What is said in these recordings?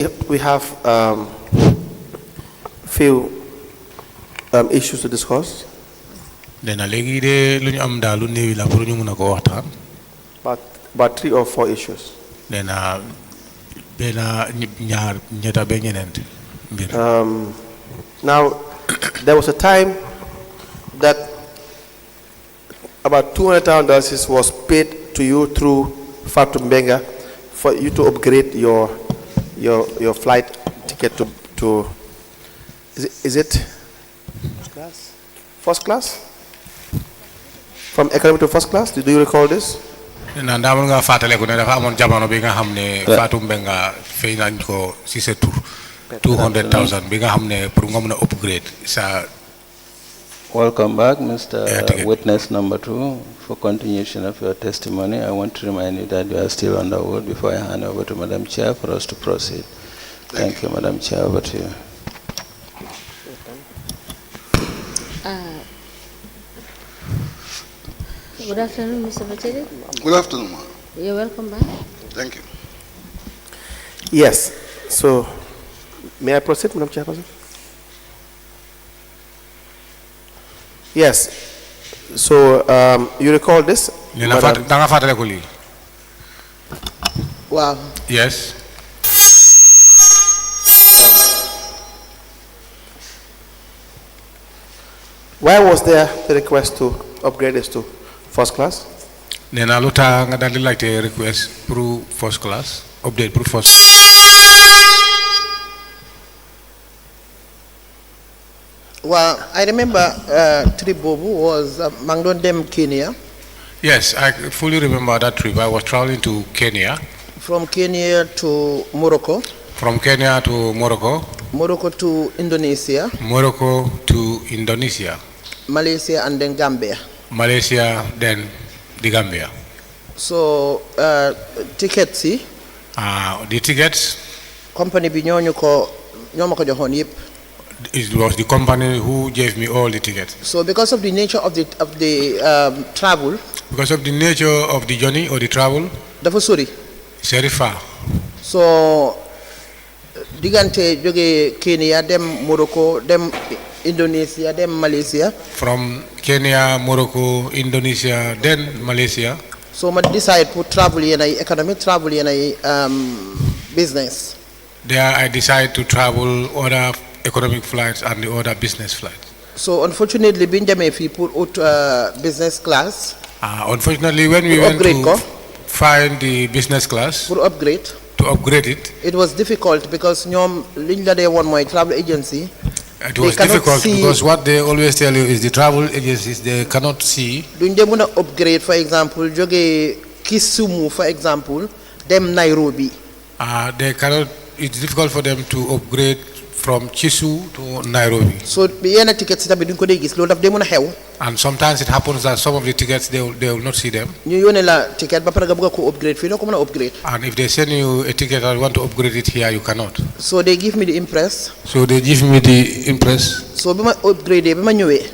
We have few issues to discuss. About 3 or 4 issues. Now, there was a time that about $200,000 was paid to you through Fatou Mbenga for you to upgrade your flight ticket to is it first class? First class? From economy to first class? Do you recall this? Welcome back, Mr. Witness number 2. For continuation of your testimony, I want to remind you that you are still on the hold before I hand over to Madam Chair for us to proceed. Thank you, Madam Chair. Over to you. Good afternoon, Mr. Batchily. Good afternoon, ma'am. You're welcome back. Thank you. Yes. So, may I proceed, Madam Chairperson? Yes. So, you recall this? Wow. Yes. Why was there the request to upgrade this to first class? Nena luta nga dal like to request pro first class update pro first. Well, I remember Tribobu was Mangdondem, Kenya. Yes, I fully remember that trip. I was traveling to Kenya. From Kenya to Morocco. From Kenya to Morocco. Morocco to Indonesia. Morocco to Indonesia. Malaysia and then Gambia. Malaysia, then the Gambia. So, tickets, see? The tickets? Company bi ñoñu ko joxone yep. It was the company who gave me all the tickets. So because of the nature of the travel, because of the nature of the journey or the travel, dafa sori. It's very far. So digante joge Kenya dem Morocco dem Indonesia dem Malaysia. From Kenya, Morocco, Indonesia, then Malaysia. So I decide to travel in economic travel in business. There I decide to travel other economic flights and the other business flights. So unfortunately, Benjamin we put out business class. Unfortunately, when we went to find the business class to upgrade it, it was difficult because ñom liñ la dé won moy travel agency. It was difficult because what they always tell you is the travel agencies, they cannot see. Duñ dé mëna upgrade, for example, joggé Kisumu, for example, dem Nairobi. They cannot. It's difficult for them to upgrade from Chisu to Nairobi. So yenn tickets tamit duñ ko dé gis, lolu daf dé mëna xew. And sometimes it happens that some of the tickets they will not see them. Ñu yone la ticket ba pare nga bëgg ko upgrade fi do ko mëna upgrade. And if they send you a ticket and want to upgrade it here, you cannot. So they give me the impress. So they give me the impress. So bima upgrade bima ñëwé.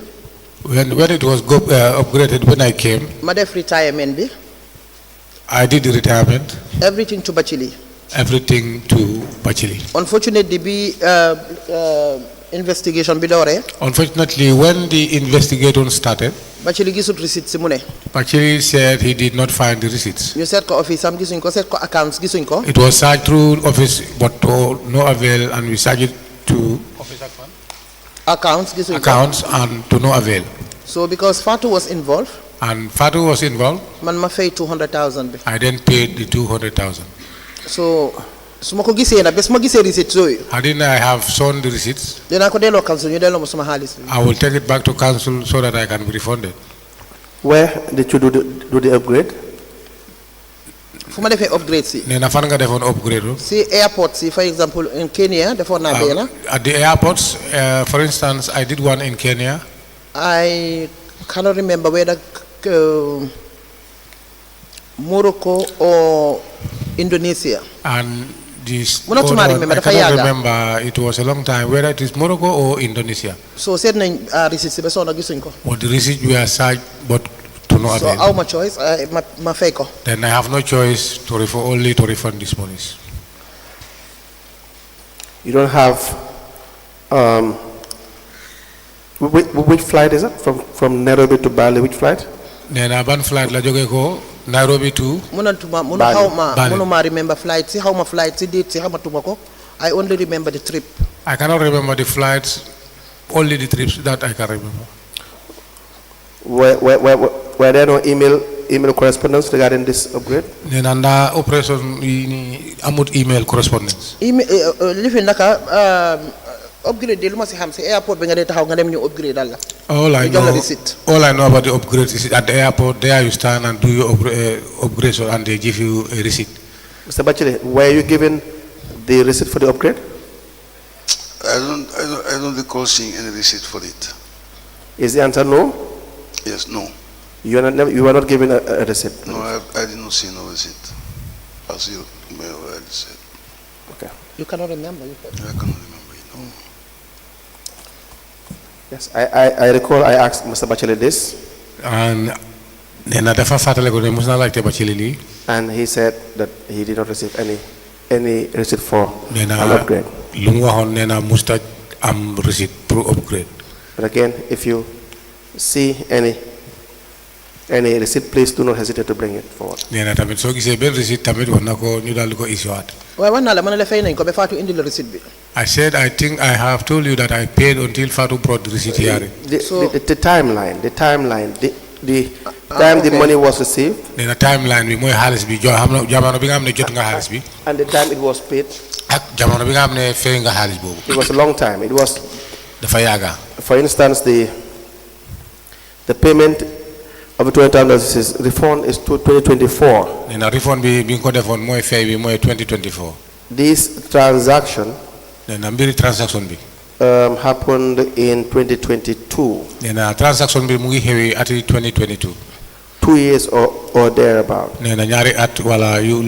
When it was upgraded, when I came, ma def retirement bi. I did the retirement. Everything to Batchily. Everything to Batchily. Unfortunately, investigation bi dooré. Unfortunately, when the investigation started, Batchily gisut receipt si mu ne. Batchily said he did not find the receipts. Ñu seet ko office am gisuñ ko, seet ko accounts gisuñ ko. It was searched through office but to no avail, and we searched it to office accounts gisuñ ko. Accounts and to no avail. So because Fatou was involved. And Fatou was involved. Man ma fay 200,000 bi. I then paid the 200,000. So suma ko gisé na bes ma gisé receipt yooyu. Hadn't I have shown the receipts? Dina ko delloo council ñu delloo ma suma xaalis bi. I will take it back to council so that I can be refunded. Where did you do the upgrade? Fu ma defee upgrade si. Nee na fan nga defoon upgrade. Si airport si, for example in Kenya defoon naa benn. At the airports, for instance, I did one in Kenya. I cannot remember whether Morocco or Indonesia. And this I cannot remember, it was a long time, whether it is Morocco or Indonesia. So said nañ receipt ba sona gisuñ ko. But the receipt we are searched but to no avail. So how much choice? Ma fay ko. Then I have no choice to refund, only to refund these monies. You don't have, which flight is it? From Nairobi to Bali, which flight? Nena ban flight la joge ko Nairobi to Munuma remember flight, see how my flight, see date, see how much tobacco. I only remember the trip. I cannot remember the flights, only the trips that I can remember. Were there no email correspondence regarding this upgrade? Nena nda operation ni amut email correspondence. Lifi naka upgrade de luma si xam ci airport bi nga taxaw nga dem ñu upgrade dal la. All I know about the upgrade is at the airport there you stand and do your upgrade and they give you a receipt. Mr. Batchily, were you given the receipt for the upgrade? I don't recall seeing any receipt for it. Is the answer no? Yes, no. You were not given a receipt? No, I did not see no receipt. As you may already said. Okay. You cannot remember? I cannot remember it, no. Yes, I recall I asked Mr. Batchily this. And then And he said that he did not receive any receipt for an upgrade. But again, if you see any receipt, please do not hesitate to bring it forward. I said, I think I have told you that I paid until Fatu brought the receipt here. The timeline, the time the money was received, Then a timeline and the time it was paid, it was a long time. It was, for instance, the payment of $20,000 refund is to 2024. Then a refund being called for more 2024. This transaction Then a very transaction be. Happened in 2022. Then a transaction be mugi heavy at 2022. 2 years or thereabout. Then a nyari at wala you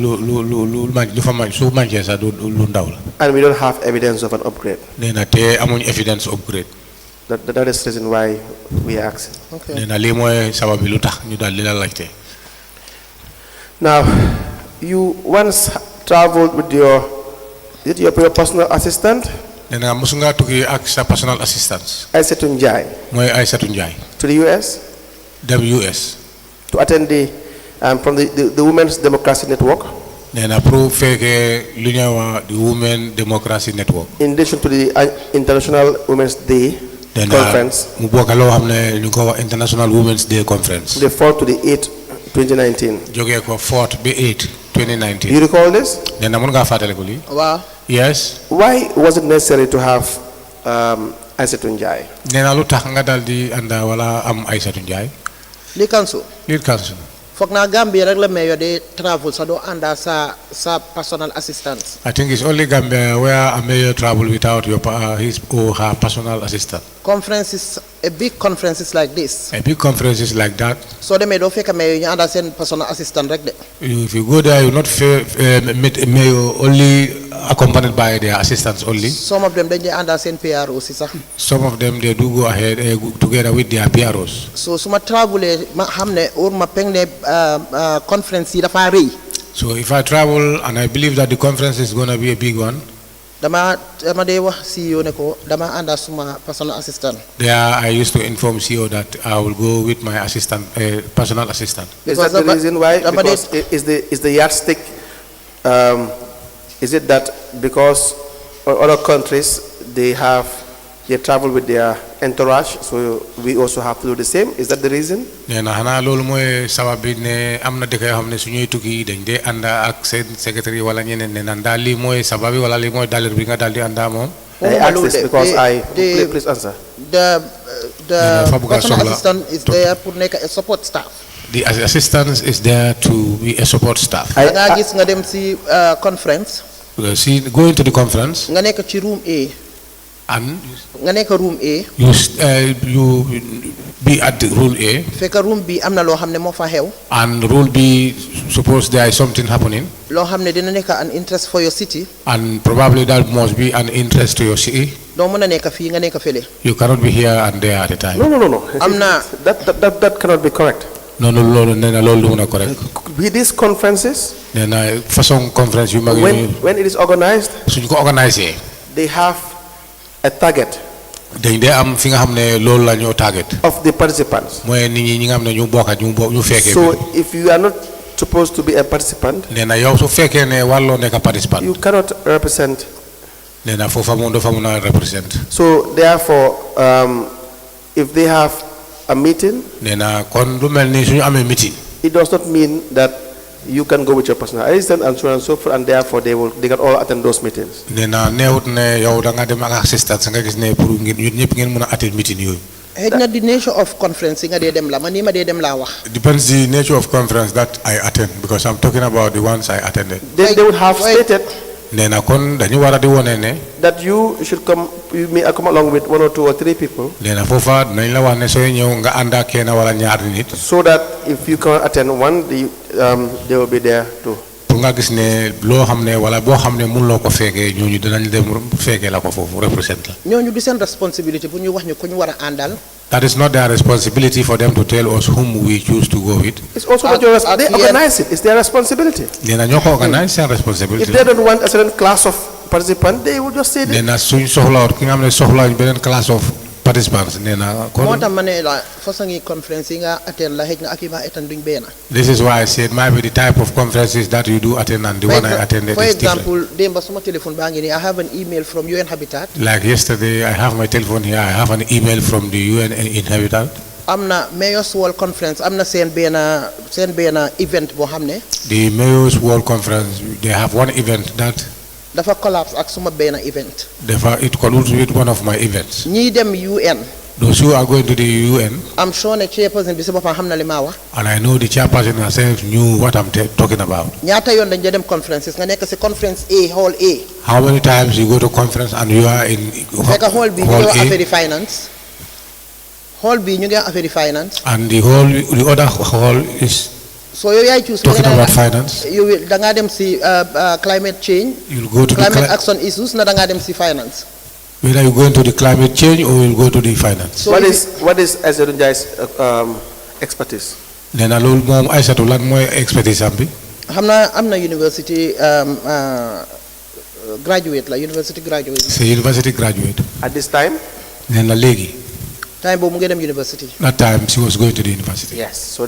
And we don't have evidence of an upgrade. Then a te among evidence upgrade. That is the reason why we are asking. Okay. Then a limo sababiluta ñu dal lila laajte. Now, you once traveled with your personal assistant? Then a musunga tuki ak sa personal assistance. Aissatou Njai, Moy Aissatou Njai. to the US Dem US. to attend from the Women's Democracy Network, Then approve feke lunya the Women Democracy Network. in addition to the International Women's Day Then conference, mu bokk loo xam ne ñu ko wax International Women's Day Conference. the 4th to the 8th, 2019. Jógee ko 4th ba 8 Do 2019. you recall this? Nee na mën ngaa fàttaliku lii. Wow. Yes. Why was it necessary to have Aissatou Njai? Nee na lu tax nga dal di ànda wala am Aissatou Njai. Li council. Lead council. Foog naa Gambia rek la mayor de travel sa do anda sa personal assistance. I think it's only Gambia where a mayor travel without his or her personal assistant. Conferences, a big conferences like this. A big conferences like that. So they may do fake mayor ñu anda sen personal assistant rek de. If you go there, you not meet a mayor only accompanied by their assistants only. Some of them dañuy anda sen PRO si sax. Some of them they do go ahead together with their PROs. So suma travelé ma xam ne or ma peng ne conference yi dafa rëy. So if I travel and I believe that the conference is going to be a big one, dama dey wax CEO ne ko dama anda suma personal assistant. there I used to inform CEO that I will go with my assistant, personal assistant. Is that the reason why? Because is the yardstick, is it that because other countries they travel with their entourage, so we also have to do the same? Is that the reason? Nee na xanaa loolu mooy sabab bi ne am na dëkk yoo xam ne su ñuy tukki dañ dee ànda ak seen secrétaire wala ñeneen ne naan daal lii mooy sabab bi wala lii mooy dalir bi nga daal di ànda moom. I ask this because please answer. The personal assistant is there pour nekk a support staff. The assistant is there to be a support staff. Da nga gis nga dem si conference. See, going to the conference Nga nekk ci room A. and Nga nekk room A. you be at the rule A. Fekk room B am na loo xam ne moo fa xew. And rule B, suppose there is something happening. Loo xam ne dina nekk an interest for your city. And probably that must be an interest to your city. Doo mën a nekk fii nga nekk fële. You cannot be here and there at a time. No. That cannot be correct. No, loolu nee na loolu du mën a correct. With these conferences, Nee na façon conference yu mag when it is organized, suñ ko organiser, they have a target dañ dee am fi nga xam ne loolu la ñoo target of the participants. mooy nit ñi nga xam ne ñu bokk ñu fekkee So if you are not supposed to be a participant, nee na yow su fekkee ne wàlloo nekk participant you cannot represent. nee na foofa moom dafa mun a represent So therefore, if they have a meeting, nee na kon lu mel ni suñu amee meeting it does not mean that you can go with your personal assistant and so on and so forth, and therefore they can all attend those meetings. nee na neewut ne yow da nga dem ak assistance nga gis ne pour ngeen ñëpp ngeen mun a attend meeting yooyu. the nature of conference nga dee dem la man nii ma dee dem laa wax. Depends the nature of conference that I attend because I'm talking about the ones I attended. They would have stated nee na kon dañu war a di wone ne that you should come, you may come along with 1 or 2 or 3 people, nee na foofa dinañ la wax ne sooy ñëw nga ànd ak kenn wala ñaari nit so that if you can't attend one, they will be there too. pour nga gis ne loo xam ne wala boo xam ne mënuloo ko fekkee ñooñu dinañ dem fekkee la ko foofu represent la. ñooñu du seen responsibility pour ñu wax ñu ko ñu war a àndal. That is not their responsibility for them to tell us whom we choose to go with. It's also not your responsibility. They organize it. It's their responsibility. nee na ñoo ko organise seen responsibility. If they don't want a certain class of participants, they will just say nee that. na suñ soxlawut ki nga xam ne soxlawuñ beneen class of participants nee na kon. moo tax ma ne la façon yi conférence yi nga attend la xëy na ak yi ma attend duñ benn. This is why I said maybe the type of conferences that you do attend and the one I attended for is different. example démba suma téléphone baa ngi nii I have an email from UN Habitat. Like yesterday, I have my telephone here. I have an email from the UN Inhabitant. am na Mayoress World Conference am na seen benn event boo xam ne. The Mayoress World Conference, they have one event that dafa collapse ak suma benn event. it colludes with one of my events. ñii dem UN. Those who are going to the UN, I'm sure ne chairperson bi si boppam xam na li maa wax. and I know the chairperson herself knew what I'm talking about. ñaata yoon dañ dem conferences nga nekk si conference A hall A. How many times you go to conference and you are in fekk hall bi ñu hall ngi wax A, affaire finance. hall bi ñu ngi wax affaire finance. and the other hall is so yow yaay choose talking about finance? yow da ngaa dem si climate change. You'll go to climate the action issues na da ngaa dem si finance. whether you go into the climate change or you go to the finance. So what is Aïssatou Ndiaye's expertise? nee na loolu moom Aïssatou lan mooy expertise am bi. xam naa am na university graduate la university graduate. C'est university graduate. At this time? nee na léegi. time boobu mu ngi dem university. That time she was going to the university. Yes. So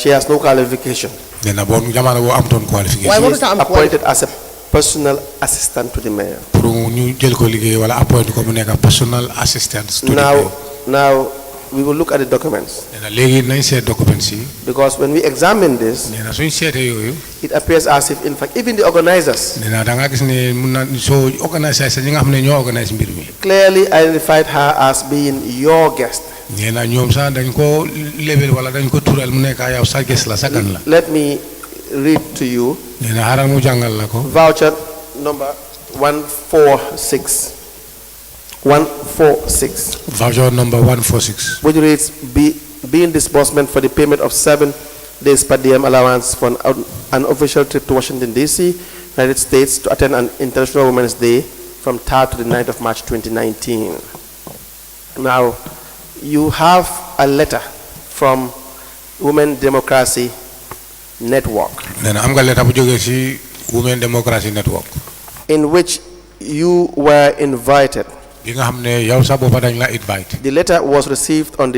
she has no qualification. nee na boobu jamono boo amutoon qualification. Why She what is am appointed as a personal assistant to the mayor. pour ñu jël ko liggéey wala appoint ko mu nekk personal assistant to the mayor. Now we will look at the documents, nee na léegi nañ seet documents yi. because when we examine this, nee na suñ seetee yooyu. it appears as if, in fact, even the organizers nee na da nga gis ne mun na soo organiser sa ñi nga xam ne ñoo organise mbir mi. clearly identified her as being your guest. nee na ñoom sax dañ ko lebel wala dañ ko tural mu nekk yow sa gis la sa gan la. Let me read to you nee na xaaral mu jàngal la ko. voucher number 146. 146. Voucher number 146. Which reads, being disbursement for the payment of 7 days per diem allowance for an official trip to Washington, D.C., United States, to attend an International Women's Day from 3rd to the 9th of March 2019. Now, you have a letter from Women Democracy Network, nee na am nga letter bu jógee ci Women Democracy Network. in which you were invited. bi nga xam ne yow sa boppa dañ la invite. The letter was received on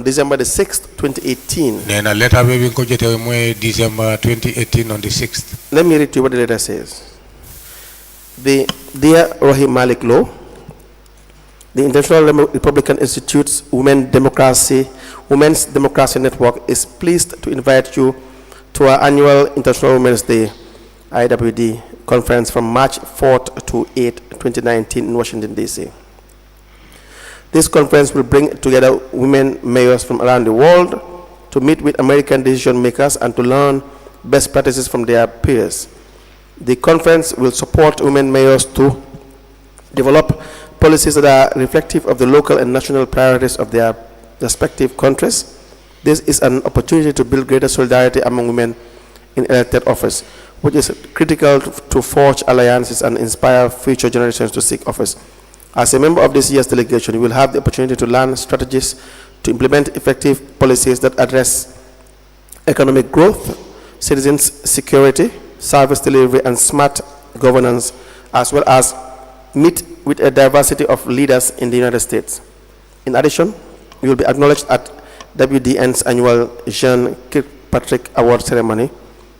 December the 6th, 2018. nee na letter bi nga ko jotee mooy December 2018 on the 6th. Let me read to you what the letter says. Dear Rohey Malick Lowe, the International Republican Institute's Women's Democracy Network is pleased to invite you to our annual International Women's Day (IWD) conference from March 4th to 8th, 2019 in Washington, D.C. This conference will bring together women mayors from around the world to meet with American decision makers and to learn best practices from their peers. The conference will support women mayors to develop policies that are reflective of the local and national priorities of their respective countries. This is an opportunity to build greater solidarity among women in elected office, which is critical to forge alliances and inspire future generations to seek office. As a member of this year's delegation, you will have the opportunity to learn strategies to implement effective policies that address economic growth, citizens' security, service delivery, and smart governance, as well as meet with a diversity of leaders in the United States. In addition, you will be acknowledged at WDN's annual Jean Kirkpatrick Award ceremony,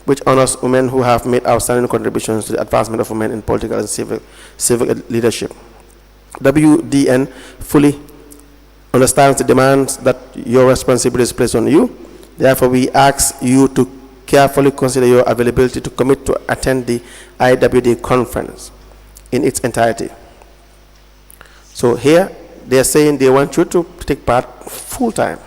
which honors women who have made outstanding contributions to the advancement of women in political and civic leadership. WDN fully understands the demands that your responsibilities place on you. Therefore, we ask you to carefully consider your availability to commit to attend the IWD conference in its entirety. So here, they are saying they want you to take part full-time.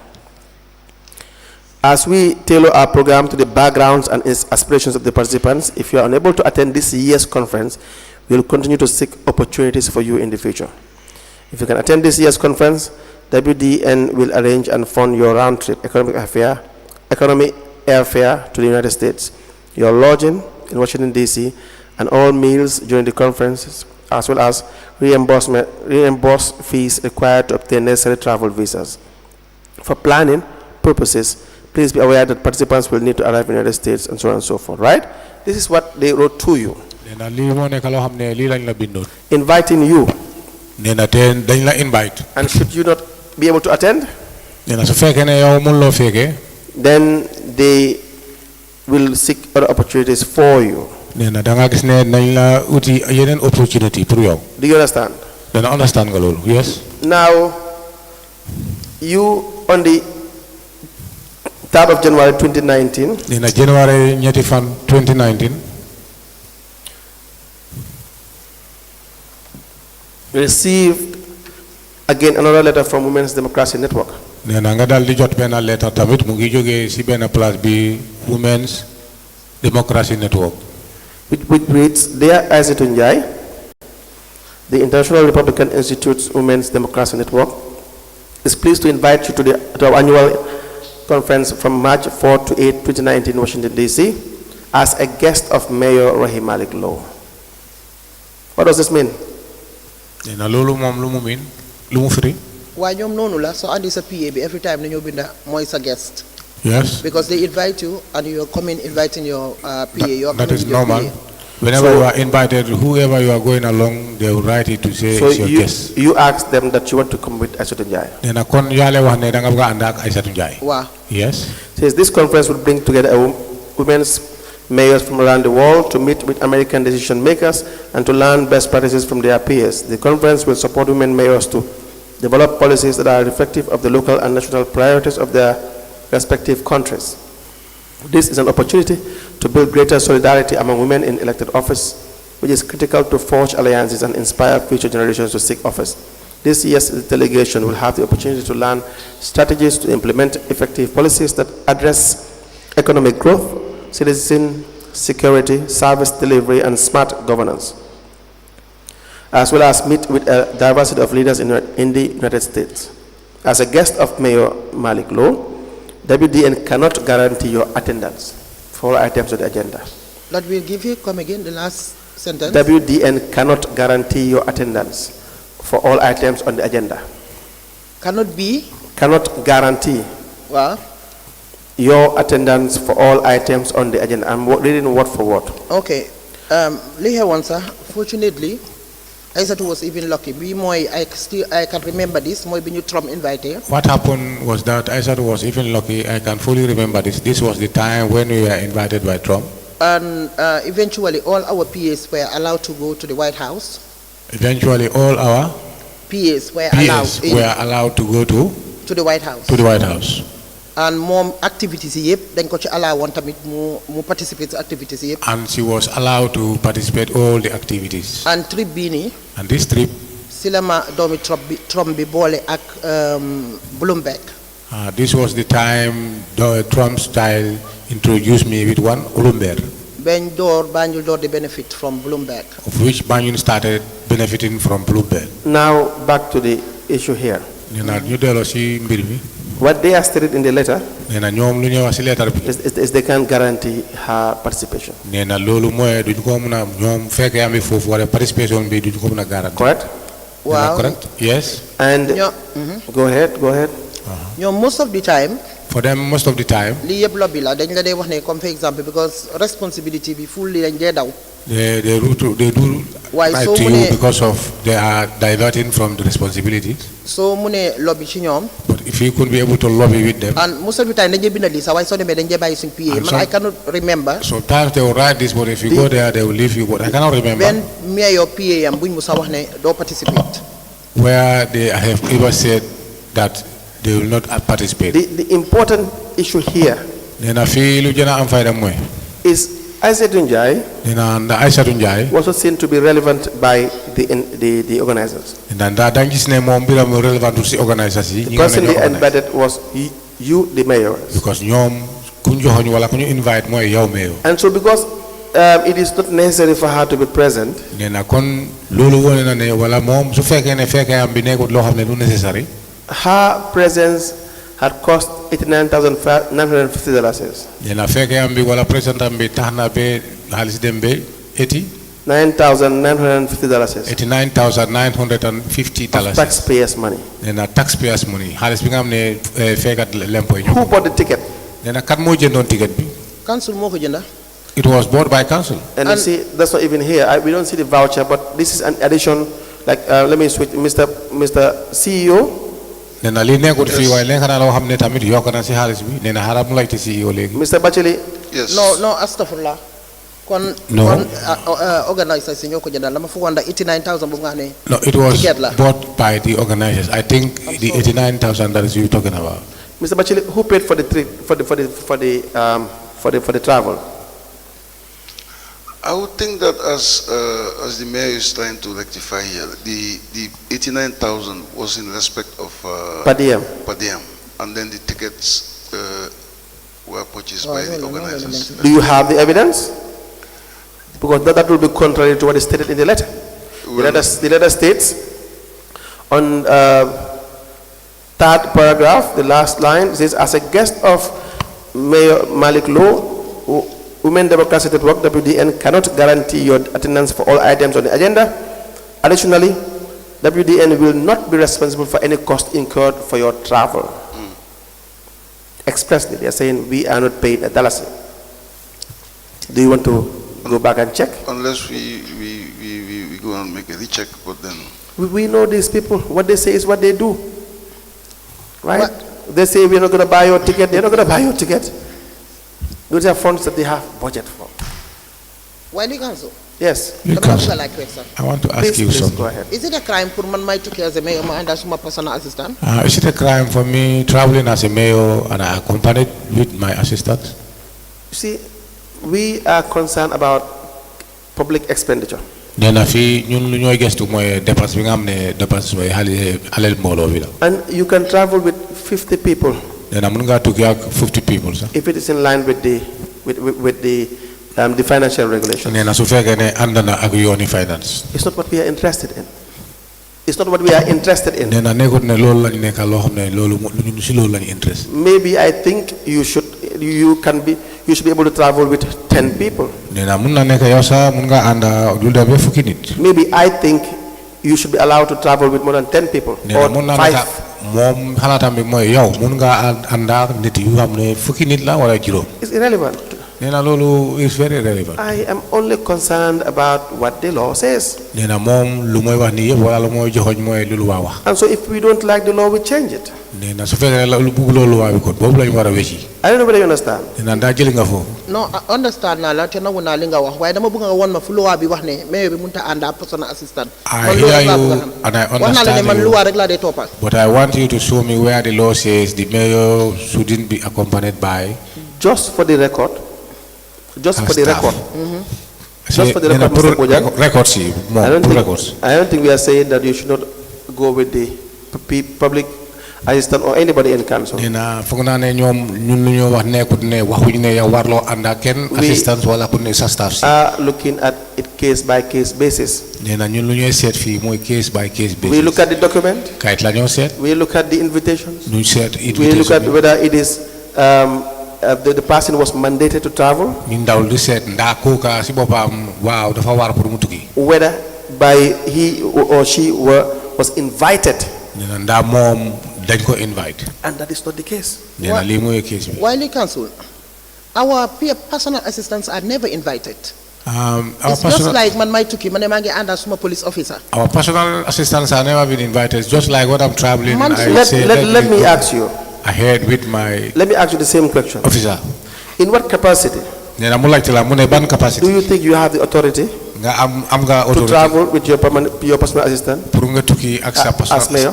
As we tailor our program to the backgrounds and aspirations of the participants, if you are unable to attend this year's conference, we will continue to seek opportunities for you in the future. If you can attend this year's conference, WDN will arrange and fund your round-trip economic airfare to the United States, your lodging in Washington, D.C., and all meals during the conferences, as well as reimburse fees required to obtain necessary travel visas. For planning purposes, please be aware that participants will need to arrive in the United States and so on and so forth, right? This is what they wrote to you. Inviting you. And should you not be able to attend, then they will seek other opportunities for you. Do you understand? Yes. Now, you on the 3rd of January 2019, January 2019, received again another letter from Women's Democracy Network. letter tamit mu ngi joge ci ben place bi Women's Democracy Network, which reads, Dear Isaac Njai, the International Republican Institute's Women's Democracy Network is pleased to invite you to our annual conference from March 4 to 8, 2019 in Washington, D.C. as a guest of Mayor Rohey Malick Lowe. What does this mean? Why ñom nonu la so andi sa PA bi every time dañu binda moy sa guest. Yes. Because they invite you and you are coming inviting your PA. That is normal. Whenever you are invited, whoever you are going along, they will write it to say so it's your guest. You ask them that you want to come with Aissatou Njie. Wow. Yes. Says this conference will bring together women's mayors from around the world to meet with American decision makers and to learn best practices from their peers. The conference will support women mayors to develop policies that are reflective of the local and national priorities of their respective countries. This is an opportunity to build greater solidarity among women in elected office, which is critical to forge alliances and inspire future generations to seek office. This year's delegation will have the opportunity to learn strategies to implement effective policies that address economic growth, citizen security, service delivery, and smart governance, as well as meet with a diversity of leaders in the United States. As a guest of Mayor Malick Lowe, WDN cannot guarantee your attendance for all items on the agenda. That will give you, come again, the last sentence. WDN cannot guarantee your attendance for all items on the agenda. Cannot be? Cannot guarantee. Well, your attendance for all items on the agenda. I'm reading word for word. Okay. Fortunately, Aissatou was even lucky. I can remember this. Trump invited. What happened was that Aissatou was even lucky. I can fully remember this. This was the time when we were invited by Trump. And eventually, all our PAs were allowed to go to the White House. Eventually, all our PAs were allowed to go to the White House. To the White House. And more activities then coach allow one to more participate activities and she was allowed to participate all the activities. And trip bini. And this trip. Silama domi Trump be bole ak Bloomberg. This was the time Trump's style introduced me with one Bloomberg. Banjul door the benefit from Bloomberg. Of which Banjul started benefiting from Bloomberg. Now back to the issue here. What they are stated in the letter is they can't guarantee her participation. Correct? Wow. Correct? Yes. And go ahead. Most of the time. For them, most of the time. For example, because responsibility be fully They do Why, right so to you many- because of they are diverting from the responsibilities. So mune lobby ci ñoom. But if you could be able to lobby with them, And most of the time dañ jé bindal li sa way so demé dañ jé bayyi suñ PA. And Man some- I cannot remember sometimes they will write this, but if you go there, they will leave you. But I cannot remember ben mayor PA am buñ musa wax ne do participate. where they have ever said that they will not participate. The important issue here Nena fi lu jëna am fayda moy. is Aïssatou Ndiaye Nena nda Aïssatou Ndiaye. was also seen to be relevant by the organizers. Nda da gis ne mom biram relevant ci organisers yi. The ñi nga person ne they ñoo organise. embedded was you, the Mayoress. Because ñoom ku ñu joxoñ wala ku ñu invite mooy yow mayo. And so because it is not necessary for her to be present, nee na kon loolu wone na ne wala moom su fekkee ne fekkee am bi nekkut loo xam ne lu necessary. her presence had cost $89,950. nee na fekkee am bi wala président am bi tax na ba xaalis dem ba $9,950 $89,950 of taxpayers' money. nee na taxpayers money xaalis bi nga xam ne fekkat lempo yi Who bought the ticket? nee na kat moo jëndoon ticket bi. Council moko jënda. It was bought by council. And you see, that's not even here. We don't see the voucher, but this is an addition. Like, let me switch, Mr. CEO. nee na lii nekkut fii waaye nekk na loo xam ne tamit yokk na si xaalis bi nee na xaaral mu laajte CEO léegi. Mr. Batchily, Yes. No, astagfirullah. Kon No. kon organizer si ñoko jëndal dama fogon da 89,000 bu nga ne. No, it was Ticket la. bought by the organizers. I think the 89,000 that is you talking about. Mr. Batchily, who paid for the trip, for the travel? I would think that as the mayor is trying to rectify here, the 89,000 was in respect of Per diem. per diem, and then the tickets were purchased by the organizers. Do you have the evidence? Because that will be contrary to what is stated in the letter. Well, The letter states on third paragraph, the last line says, as a guest of Mayor Malick Lowe, Women Democracy Network WDN cannot guarantee your attendance for all items on the agenda. Additionally, WDN will not be responsible for any cost incurred for your travel. Expressly, they are saying we are not paid $1. Do you want to go back and check? unless we go and make a recheck, but then We know these people. What they say is what they do. Right? They say we're not going to buy your ticket. They're not going to buy your ticket. Those are funds that they have budget for. Why the council? Yes. You Dama council. bëgg like question. I want to ask Please, you please something. go ahead. Is it a crime for man my tukki as a mayor ma anda suma personal assistant? Is it a crime for me traveling as a mayor and I accompanied with my assistant? You see, we are concerned about public expenditure. nee na fii ñun lu ñooy gestu mooy dépense bi nga xam ne dépense mooy alal mbooloo bi la. And you can travel with 50 people nee na mën ngaa tukki ak 50 people sax. if it is in line with the financial regulation. nee na su fekkee ne ànd na ak yooni finance. It's not what we are interested in. It's not what we are interested in. nee na nekkut ne loolu lañu nekk loo xam ne loolu ñun si loolu lañu interest. Maybe I think you should be able to travel with 10 people. nee na mun na nekk yow sax mun nga ànd lu dem ba fukki nit. Maybe I think you should be allowed to travel with more than 10 people nee na or mun na 5. nekk moom xalaatam bi mooy yow mun nga ànd ak nit yu xam ne fukki nit la wala juróom. It's irrelevant. nee na loolu is very relevant. I am only concerned about what the law says. nee na moom lu mooy wax nii yëpp wala lu mooy joxoñ mooy lu waa wax. And so if we don't like the law, we change it. nee na su fekkee ne lu bugg loolu waa bi kon boobu lañu war a wecci. I don't know whether you understand. nee na daa jëli nga foofu. No, I understand naa la te nangu naa li nga wax waaye dama bëgg nga won ma fu luwaa bi wax ne mayor bi mënut a ànd ak personal assistant. I hear you and I wax naa la ne man understand luwaa you. rek laa dee toppa. But I want you to show me where the law says the mayor shouldn't be accompanied by Just for the record. Just a for the staff. record. Just for the record, Mr. Bojang. records yi I don't moom records. think we are saying that you should not go with the public assistant or anybody in council. nee na foog naa ne ñoom ñun lu ñoo wax nekkut ne waxuñu ne yow warloo ànd ak kenn assistance wala ku ne sa staff si. Are looking at it case by case basis. nee na ñun lu ñooy seet fii mooy case by case basis. We look at the document. kayit la ñoo seet. We look at the invitations. ñu seet We look at invitation whether it is the person was mandated to travel, bi. ñu ndaw di seet ndaa kooka si boppam waaw dafa war pour mu tukki. whether by he or she was invited, nee na ndaa moom dañ ko invite. and that is not the case. nee na lii mooy case bi. While the council, our peer personal assistants are never invited. It's just like man my tuki man mangi anda suma police officer. Our personal assistants have never been invited. Just like what I'm traveling, Man, Let me ask you. ahead with my Let me ask you the same question. officer. In what capacity Nena mu laajte la mu ne ban capacity do you think you have the authority nga am nga to autorité travel with your personal assistant pour nga tukki ak sa personal as mayor?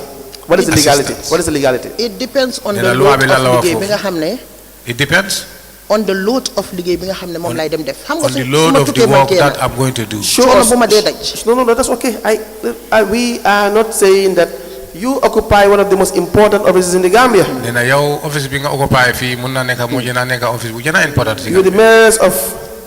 What is the legality? assistance. What is the legality? It depends on Nee the na loi load bi lan la of wax liggéey foofu. bi nga xam ne It depends on the load of liggéey bi nga xam ne moom lay dem def. Xam nga on the su load ma of the tukkee man work kenn that I'm going to do. Show coono us. bu ma dee daj. No, that's okay. We are not saying that you occupy one of the most important offices in the Gambia. Nee na yow office bi nga occupy fii mun na nekk moo gën a nekk office bu gën a important si You're the mayoress of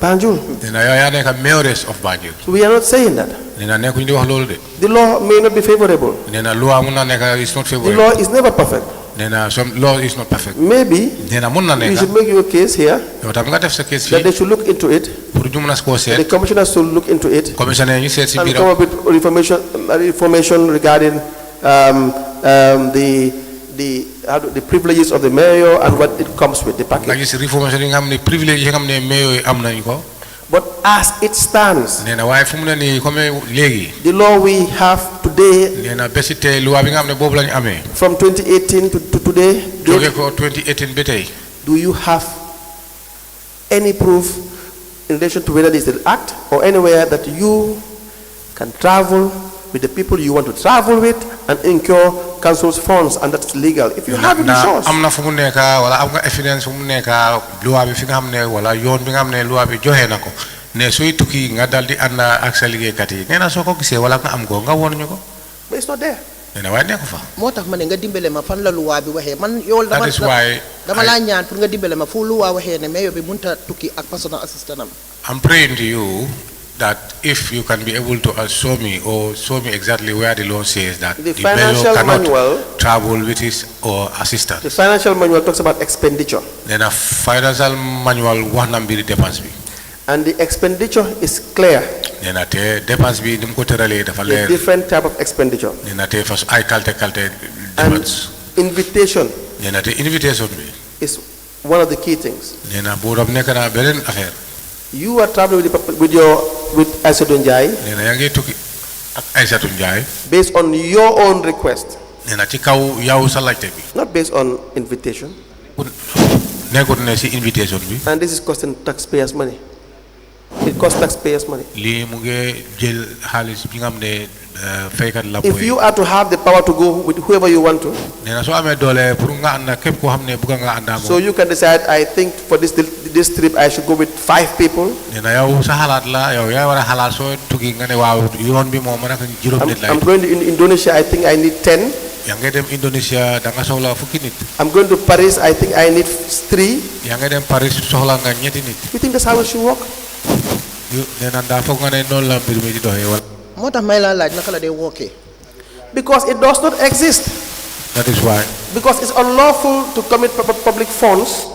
Banjul. nee na yow yaa nekk mayoress of Banjul. We are not saying that. Nee na nekkuñ di wax loolu de. The law may not be favorable. Nee na loi mun na nekk is not The favorable. law is never perfect. Nee na some law is not perfect. Maybe Nee na mun na you nekk should make your case here yow tam nga def sa case that fii they should look into it. pour ñu mun a koo The seet commissioners should look into it commissioner ñu seet si and biiram come up with information regarding the privileges of the mayor and what it comes with the nga package. gis reformation yi nga xam ne privilège yi nga xam ne mayor yi am nañ ko. But as it stands, nee na waaye fu mu ne nii comme léegi the law we have today nee na bési tey loi bi nga xam ne boobu la ñu amee from 2018 to today, jóge ko 2018 ba tey do you have any proof in relation to whether this is an act or anywhere that you can travel with the people you want to travel with and incur council's funds and that's legal? If you have it, na show us. am na fu mu nekk wala am nga evidence fu mu nekk loi bi fi nga xam ne wala yoon bi nga xam ne loi bi joxe na ko ne sooy tukki nga dal di ànd ak sa liggéeykat yi nee na soo ko gisee wala nga am ko nga woon ñu ko But it's not there. nee na waaye nekku fa. moo tax ma ne nga dimbale ma fan la luwaa bi waxee man yow That is why dama laa ñaan pour nga dimbale ma fu luwaa waxee ne mayor bi mënut a tukki ak personal assistant am. I'm praying to you that if you can be able to show me exactly where the law says that The the mayor financial cannot manual, travel with his or assistant. the financial manual talks about expenditure, nee na financial manual wax na mbiri dépense bi. and the expenditure is clear. nee na te dépense bi ni mu ko tëralee dafa The leer. different type of expenditure nee na te fas ay kalte and dépense. invitation nee na te invitation bi. is one of the key things. nee na boo doon nekk na beneen affaire. You are traveling with Aïssatou Ndiaye nee na yaa ngi tukki ak Aïssatou Ndiaye. based on your own request, nee na ci kaw yow sa laajte bi. not based on invitation. nekkut ne si invitation bi. And this is costing taxpayers' money. It costs taxpayers' money. lii mu ngi jël xaalis bi nga xam ne faykat la. If you are to have the power to go with whoever you want to, nee na soo amee doole pour nga ànd ak képp koo xam ne bëgg nga ànd ak so moom. you can decide, I think for this trip I should go with 5 people. nee na yow sa xalaat la yow yaa war a xalaat soo tukki nga ne waaw yoon bi moom naka juróom nit lay. I'm going to Indonesia, I think I need 10. yaa ngi dem Indonesia da nga soxla fukki nit. I'm going to Paris, I think I need 3. yaa ngi dem Paris soxla nga ñetti nit. You think that's how it should work? nee na daa foog nga ne noonu la mbir mi di doxee wala. moo tax may laa laaj naka la dee wookee. Because it does not exist. that is why. Because it's unlawful to commit public funds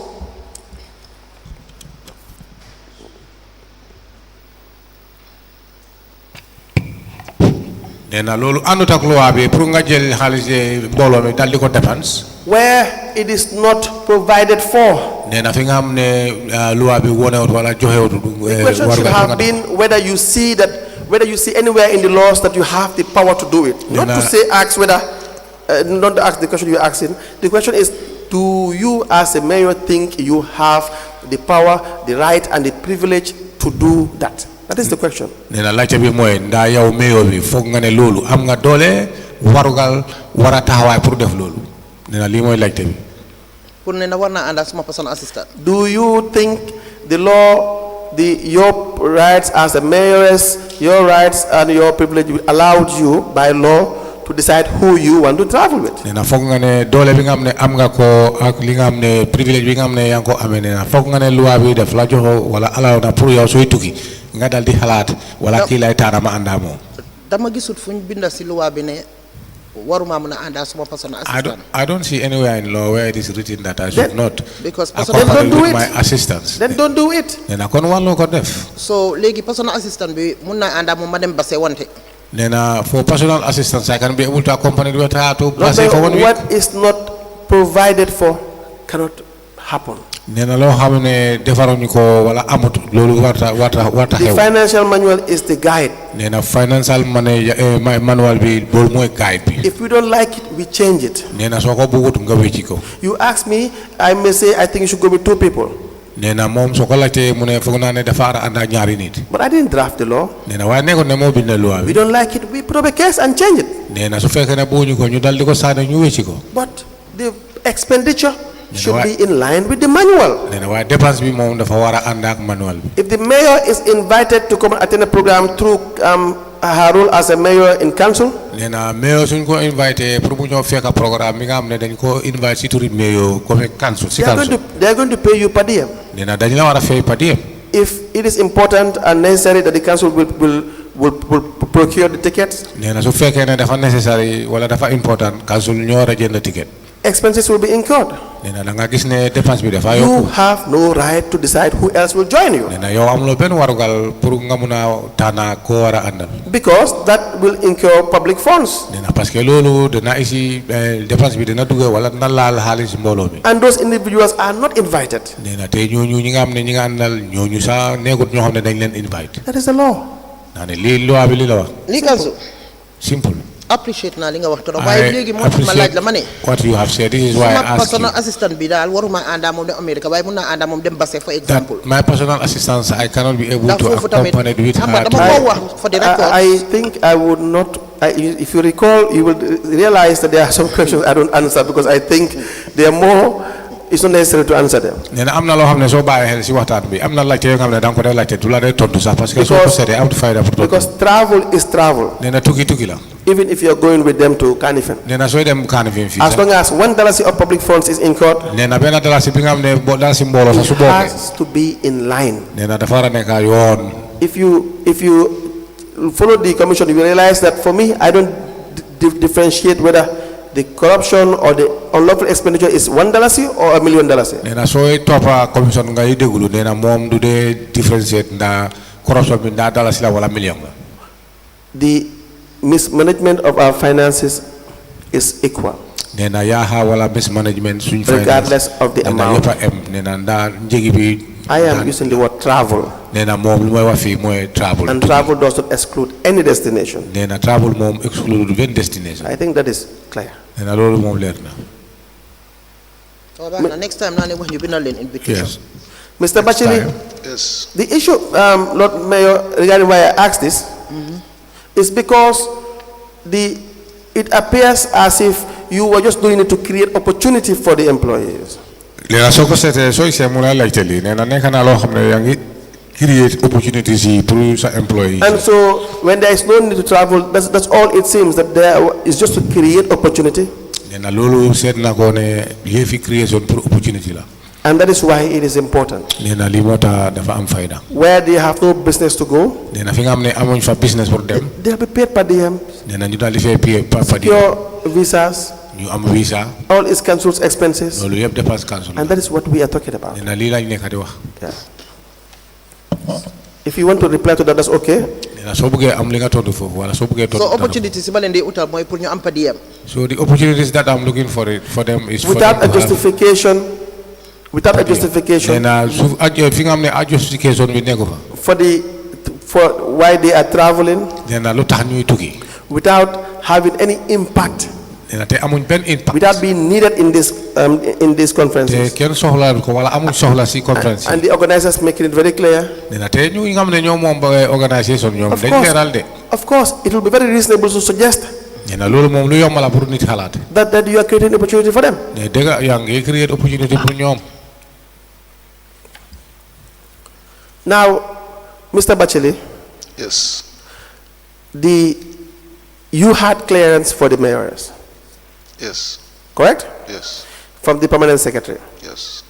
nee na loolu àndut ak loi bi pour nga jël xaalis mbooloo mi dal di ko dépense. where it is not provided for. nee na fi nga xam ne loi bi wonewut wala joxewut. The question should have been whether you see anywhere in the laws that you have the power to do it. Not to say ask whether, not to ask the question you're asking. The question is, do you as a mayor think you have the power, the right and the privilege to do that? That is the question. nee na laajte bi mooy ndaa yow mayor bi foog nga ne loolu am nga doole warugal war a taxawaay pour def loolu nee na lii mooy laajte bi. pour ne na war naa ànd ak suma personal assistant. Do you think the law, your rights as a mayoress, your rights and your privilege allowed you by law to decide who you want to travel with? nee na foog nga ne doole bi nga xam ne am nga ko ak li nga xam ne privilège bi nga xam ne yaa ngi ko amee nee na foog nga ne loi bi def la joxo wala allow na pour yow sooy tukki nga dal di xalaat wala kii lay taana ma àndaa moom. dama gisut fuñ binda si loi bi ne waruma mën a àndaa suma personal assistant. I don't see anywhere in law where it is written that I should not because accompany with my assistants. Then don't do it. nee na kon wàlloo ko def. so léegi personal assistant bi mun naa àndaa moom ma dem base wante. nee na for personal assistance I can be able to accompany with her to Base for 1 week. What is not provided for cannot happen. nena lo xamne defaruñu ko wala amut lolu warta The financial manual is the guide. nena financial manual bi bol moy guide bi If we don't like it, we change it. nena soko bugut nga wéci ko You ask me, I may say I think you should go with 2 people. nena mom soko laté mu ne fogna ne dafa ara anda ñaari nit But I didn't draft the law. nena wa ne ko ne mo bind loi We bi don't like it, we put up a case and change it. nena su fekkene buñu ko ñu dal diko saana ñu wéci ko But the expenditure should be in line with the manual. nena wa dépense bi mom dafa wara anda ak manual bi If the mayor is invited to come and attend a program through her role as a mayor in council, nena mayor suñ ko invité pour bu ñoo fekk programme mi nga xam ne dañ ko invite ci turi mayor comme council ci council they are going to pay you per diem. nena dañ la wara fay pa diem If it is important and necessary that the council will procure the tickets, nena su fekkee ne dafa necessary wala dafa important council ñoo wara jënd ticket expenses will be incurred. nena da nga gis ne dépense bi dafa You yokku have no right to decide who else will join you, nena yow amuloo benn warugal pour nga mun a tànna koo war a àndal because that will incur public funds. nena parce que loolu dana isi dépense bi dina dugg wala dina laal xaalis mbooloo mi And those individuals are not invited. nena te ñooñu ñi nga xam ne ñi nga àndal ñooñu sax nekkut ñoo xam ne dañ leen invite That is the law. naa ne lii loi bi li la wax li council simple appreciate naa li nga wax trop waaye léegi moo tax ma laaj la ma ne what you have said. This is why I suma ask personal you. assistant bi daal waruma àndaa moom dem America waaye mun naa àndaa moom dem Basse for example That my personal assistance, I cannot be able ndax to foofu tamit accompany with xam nga her. dama ko wax for the record I think I would not. If you recall, you will realize that there are some questions I don't answer because I think they are more. It's not necessary to answer them. nee na am na loo xam ne soo bàyyi xel si waxtaan bi am na laajte yoo xam ne da nga ko dee laajte du la dee tontu sax parce que soo ko seetee am fayda pour tontu. Because travel is travel. nee na tukki tukki la. Even if you are going with them to Kanifing. nee na sooy dem Kanifing fii As sax. long as $1 of public funds is incurred, nee na benn dalasi bi nga xam ne dalasi mbooloo sax su it bokkee. has to be in line. nee na dafa war a nekk yoon. If you follow the commission, you will realize that for me, I don't differentiate whether the corruption or the unlawful expenditure is $1 or $1 million. nee na sooy toppa commission ngay déglu nee na moom du dee differentiate ndaa corruption bi ndaa dalasi la wala million la. The mismanagement of our finances is equal, nee na yaaxa wala mismanagement suñ finance. regardless of the nee na amount. yëpp a em nee na ndaa njëgi bi. I am using the word travel, nee na moom lu may wax fii mooy travel. and travel does not exclude any destination. nee na travel moom exclude benn destination. I think that is clear. nee na loolu moom leer na. so baax na next time naa leen wax ñu bindal leen invitation yes. Mr. Batchily, Yes. the issue, Lord Mayor, regarding why I asked this, is because it appears as if you were just doing it to create opportunity for the employees. léegi nag soo ko seetee sooy seet mu la laajte lii nee na nekk naa loo xam ne yaa ngi create opportunities yi pour sa employee. And so when there is no need to travel, that's all it seems, that there is just to create opportunity. nee na loolu seet na ko ne yëfi création pour opportunity la. And that is why it is important. nee na lii moo tax dafa am fayda. Where they have no business to go, nee na fi nga xam ne amuñ fa business pour dem. they'll be paid per diem, nee na ñu daal di fay paye par secure visas, ñu am visa. all is council's expenses. loolu yëpp dépense council la. And that is what we are talking about. nee na lii lañ nekk di wax. Yeah. If you want to reply to that, that's okay. nee na soo bëggee am li nga tontu foofu wala soo bëggee tontu. so opportunity si ma leen di utal mooy pour ñu am pa diem So the opportunities that I'm looking for them is Without for a them to have. justification, without a justification nee na su fi nga xam ne a justification bi nekku fa. for why they are traveling, nee na lu tax ñuy tukki. without having any impact, nee na te amuñ benn impact. without being needed in these te conferences. kenn soxla ko wala amuñ soxla si conférence And the organizers making it very clear. nee na te ñu nga xam ne ñoom moom ba organisation ñoom Of dañ course, leeral de. of course, it will be very reasonable to suggest nee na loolu moom lu yomb la pour nit xalaat. that you are creating opportunity for them. ne dëgg yaa ngi créer opportunité pour ñoom. Now, Mr. Batchily, Yes. you had clearance for the Mayoress, Yes. correct? Yes. From the permanent secretary. Yes.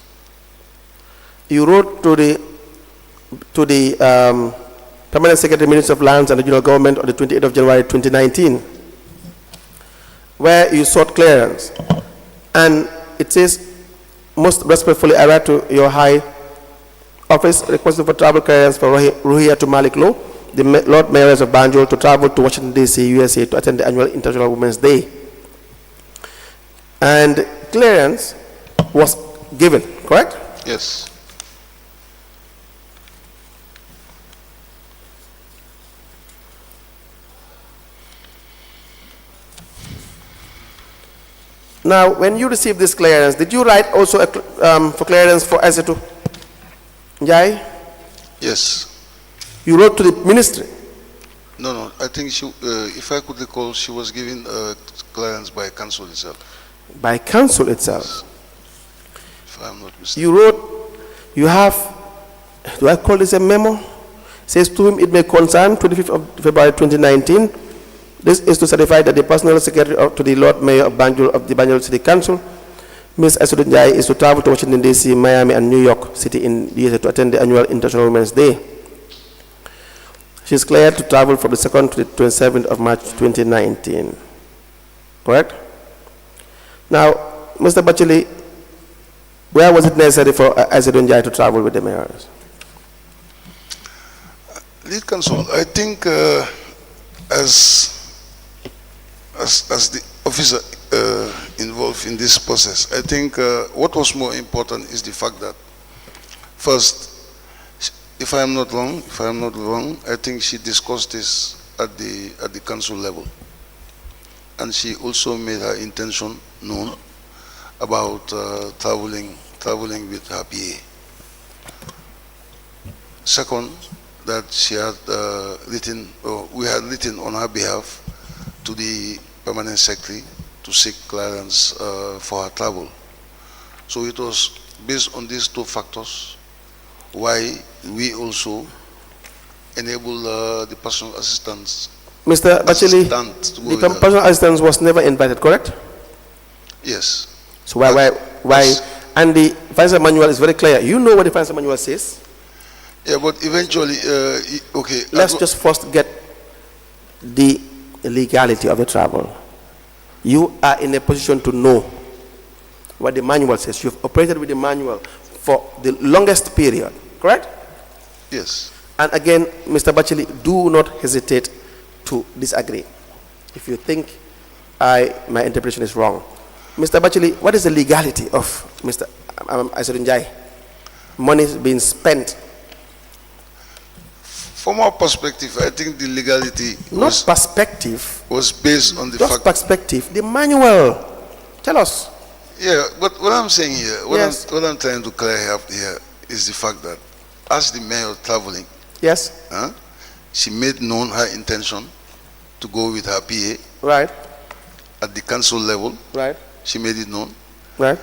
You wrote to the permanent secretary, Minister of Lands and Regional Government on the 28th of January 2019, where you sought clearance, and it says, most respectfully, I write to your high office requesting for travel clearance for Rohey to Malick Lowe, the Lord Mayoress of Banjul, to travel to Washington D.C., USA, to attend the annual International Women's Day. And clearance was given, correct? Yes. Now, when you received this clearance, did you write also for clearance for Asetu Njai? Yes. You wrote to the ministry? No. I think she, if I could recall, she was given clearance by council itself. By council itself? If I'm not mistaken. You wrote, you have, do I call this a memo? Says to whom it may concern, 25th of February 2019. This is to certify that the personal secretary to the Lord Mayor of Banjul of the Banjul City Council, Ms. Asetu Njai, is to travel to Washington, D.C., Miami, and New York City in the USA to attend the annual International Women's Day. She is cleared to travel from the 2nd to the 27th of March 2019. Correct? Now, Mr. Batchily, where was it necessary for Asetu Njai to travel with the Mayoress? Lead counsel, I think as the officer involved in this process, I think what was more important is the fact that first, if I am not wrong, I think she discussed this at the council level, and she also made her intention known about traveling with her PA. Second, that she had written, or we had written on her behalf to the permanent secretary to seek clearance for her travel. So it was based on these two factors why we also enable the personal assistants. Mr. Batchily, the personal assistance was never invited, correct? Yes. So why? Yes. And the financial manual is very clear. You know what the financial manual says? Yeah, but eventually, okay. Let's just first get the legality of the travel. You are in a position to know what the manual says. You've operated with the manual for the longest period, correct? Yes. And again, Mr. Batchily, do not hesitate to disagree if you think my interpretation is wrong. Mr. Batchily, what is the legality of Mr. Asetu Njai? Money is being spent. From our perspective, I think the legality was based on the fact. Perspective, the manual. Tell us. Yeah, but what I'm saying here, yes. what I'm trying to clear up here is the fact that as the mayor traveling, yes, she made known her intention to go with her PA. Right. At the council level. Right. She made it known. Right.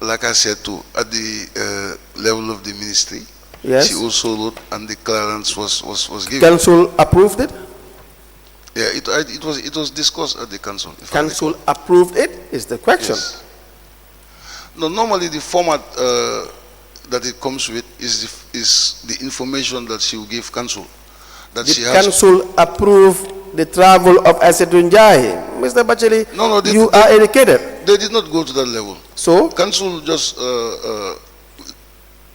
Like I said too, at the level of the ministry. Yes. She also wrote, and the clearance was given. Council approved it? Yeah, it was discussed at the council. Council approved it is the question. Yes. No, normally the format that it comes with is the information that she will give council. That did council approve the travel of Asetu Njai? Mr. Batchily, no, you are educated. They did not go to that level. So? Council just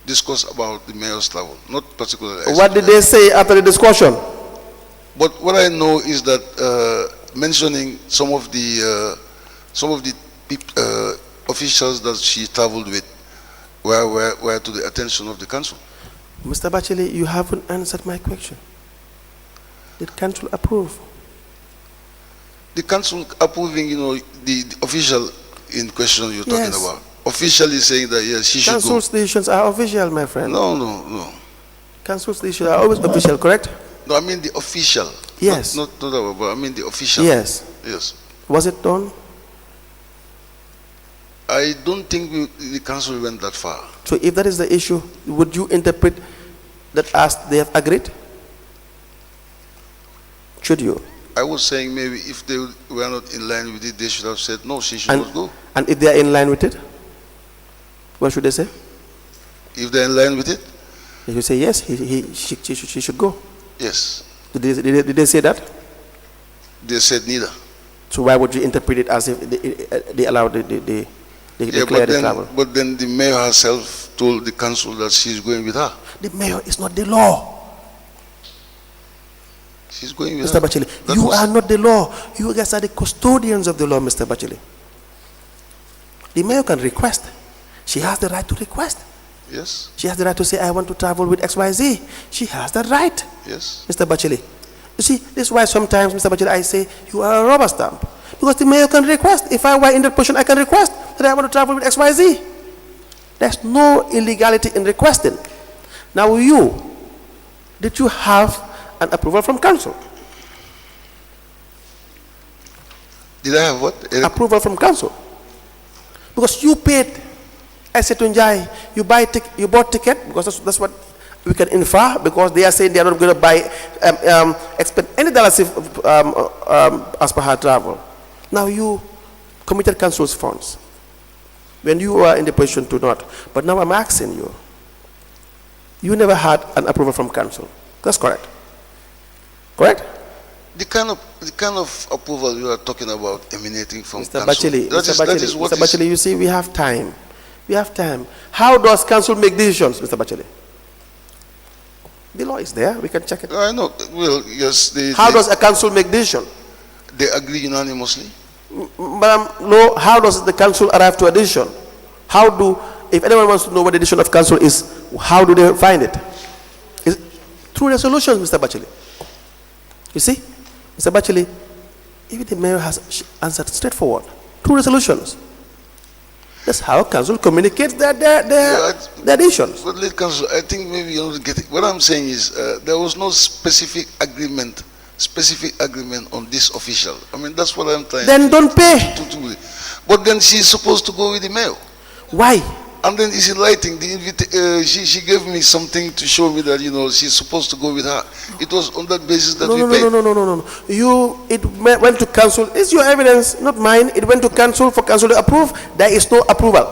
discuss about the mayor's travel, not particularly. What did they say after the discussion? But what I know is that mentioning some of the officials that she traveled with were to the attention of the council. Mr. Batchily, you haven't answered my question. Did council approve? The council approving, the official in question you're talking about. Officially saying that yes, she should go. Council's decisions are official, my friend. No. Council's decisions are always official, correct? No, I mean the official. Yes. Not our, but I mean the official. Yes. Yes. Was it done? I don't think the council went that far. So if that is the issue, would you interpret that as they have agreed? Should you? I was saying maybe if they were not in line with it, they should have said no, she should not go. And if they are in line with it, what should they say? If they're in line with it? They should say yes, she should go. Yes. Did they say that? They said neither. So why would you interpret it as if they allowed the travel? But then the mayor herself told the council that she's going with her. The mayor is not the law. She's going with Mr. her. Batchily, you are not the law. You guys are the custodians of the law, Mr. Batchily. The mayor can request. She has the right to request. Yes. She has the right to say, I want to travel with XYZ. She has that right, Yes. Mr. Batchily. You see, this is why sometimes, Mr. Batchily, I say, you are a rubber stamp. Because the mayor can request. If I were in that position, I can request that I want to travel with XYZ. There's no illegality in requesting. Now did you have an approval from council? Did I have what? Approval from council. Because you paid, I said to Njai, you bought ticket, because that's what we can infer, because they are saying they are not going to buy, expend any dollars as per her travel. Now you committed council's funds when you were in the position to not. But now I'm asking you, you never had an approval from council. That's correct. Correct? The kind of approval you are talking about emanating from Mr. council. Batchily, Mr. Batchily, you see, we have time. We have time. How does council make decisions, Mr. Batchily? The law is there. We can check it. I know. Well, yes. How does a council make decision? They agree unanimously. Madam Lowe, how does the council arrive to a decision? If anyone wants to know what the decision of council is, how do they find it? Is it through resolutions, Mr. Batchily. You see, Mr. Batchily, even the mayor has answered straightforward. Through resolutions. That's how council communicates their decisions. But let council, I think maybe you're not getting. What I'm saying is there was no specific agreement on this official. I mean, that's what I'm trying. Then don't pay. To do. But then she's supposed to go with the mayor. Why? And then is it lighting? She gave me something to show me that, she's supposed to go with her. It was on that basis that we paid. No. It went to council. It's your evidence, not mine. It went to council for council to approve. There is no approval.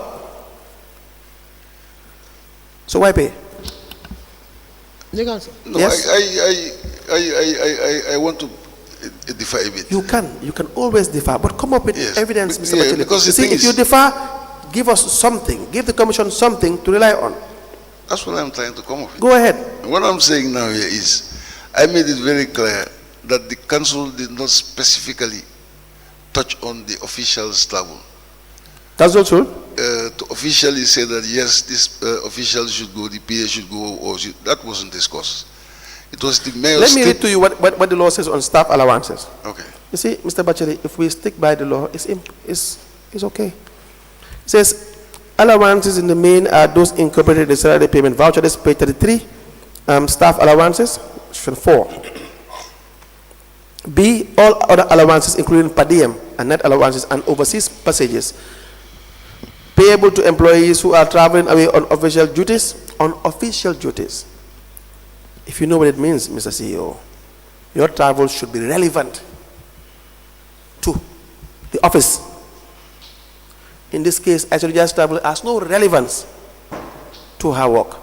So why pay? The council. No, Yes? I want to differ a bit. You can always differ, but come up with evidence, Mr. Yeah, Batchily. because You the see, thing if you is- differ, give us something. Give the commission something to rely on. That's what I'm trying to come up with. Go ahead. What I'm saying now here is, I made it very clear that the council did not specifically touch on the official's travel. Council should. To officially say that yes, this official should go, the PA should go, that wasn't discussed. It was the mayor's. Let me read to you what the law says on staff allowances. Okay. You see, Mr. Batchily, if we stick by the law, it's okay. It says, allowances in the main are those incorporated in the salary payment voucher. This is page 33. Staff allowances, section 4. B, all other allowances, including per diem and net allowances and overseas passages, payable to employees who are traveling away on official duties. On official duties. If you know what it means, Mr. CEO, your travel should be relevant to the office. In this case, Acholija's travel has no relevance to her work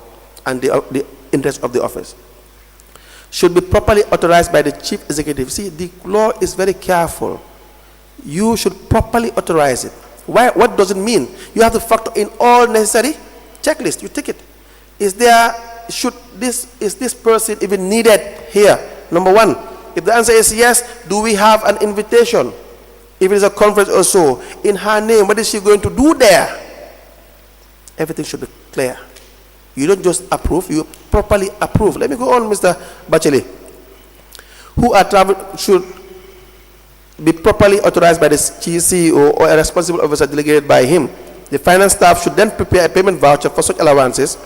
and the interest of the office. Should be properly authorized by the chief executive. See, the law is very careful. You should properly authorize it. Why? What does it mean? You have to factor in all necessary checklist. You take it. Is this person even needed here? Number one. If the answer is yes, do we have an invitation? If it is a conference or so, in her name, what is she going to do there? Everything should be clear. You don't just approve, you properly approve. Let me go on, Mr. Batchily. Who are travel should be properly authorized by the CEO or a responsible officer delegated by him. The finance staff should then prepare a payment voucher for such allowances.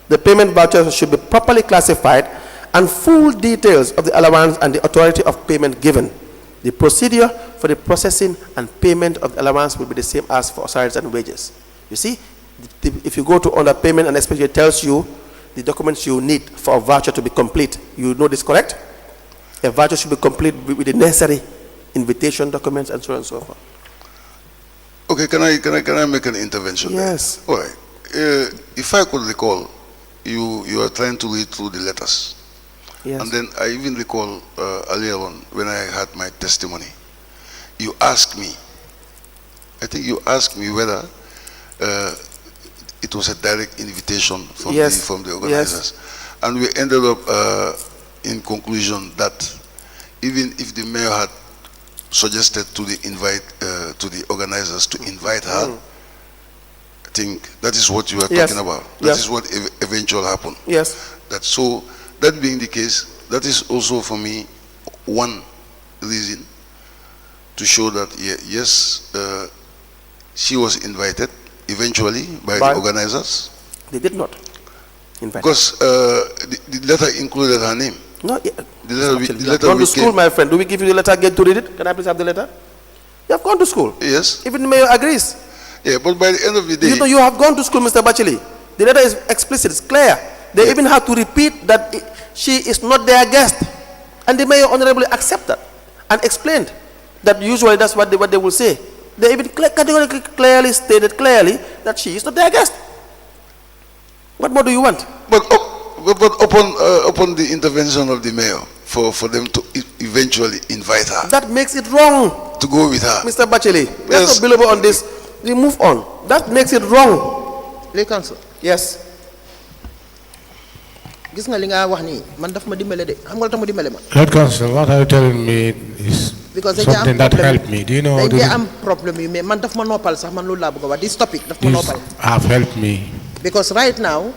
The payment voucher should be properly classified and full details of the allowance and the authority of payment given. The procedure for the processing and payment of the allowance will be the same as for salaries and wages. You see, if you go to underpayment and expenditure, it tells you the documents you need for a voucher to be complete. You know this, correct? A voucher should be complete with the necessary invitation documents and so on and so forth. Okay, can I make an intervention? Yes. There? All right. If I could recall, you are trying to read through the letters. Yes. And then I even recall earlier on when I had my testimony, you asked me, I think you asked me whether it was a direct invitation from, from the organizers. Yes. And we ended up in conclusion that even if the mayor had suggested to the organizers to invite her, think that is what you are Yes. talking about. That Yes. is what eventually happened. Yes. That being the case, that is also for me one reason to show that yes, she was invited eventually by the organizers. They did not invite. Because the letter included her name. No, The letter you have gone to school, my friend. Do we give you the letter? Get to read it. Can I please have the letter? You have gone to school. Yes. Even the mayor agrees. Yeah, but by the end of the day, You know, you have gone to school, Mr. Batchily. The letter is explicit, it's clear. They even have to repeat that she is not their guest. And the mayor honorably accepted and explained that usually that's what they will say. They even categorically clearly stated that she is not their guest. What more do you want? but upon the intervention of the mayor for them to eventually invite her That makes it wrong, to go with her. Mr. Batchily. Yes. Let's not belabor on this. We move on. That makes it wrong. Lay council Yes. gis nga li nga wax ni man daf ma dimbale de xam nga lu tax mu dimbale ma Lord Council, what are you telling me is because dañ something that helped me. Do you know dañ the am problème yu mais man daf ma noppal sax man loolu laa bëgg a wax this topic daf ma this noppal have helped me because right now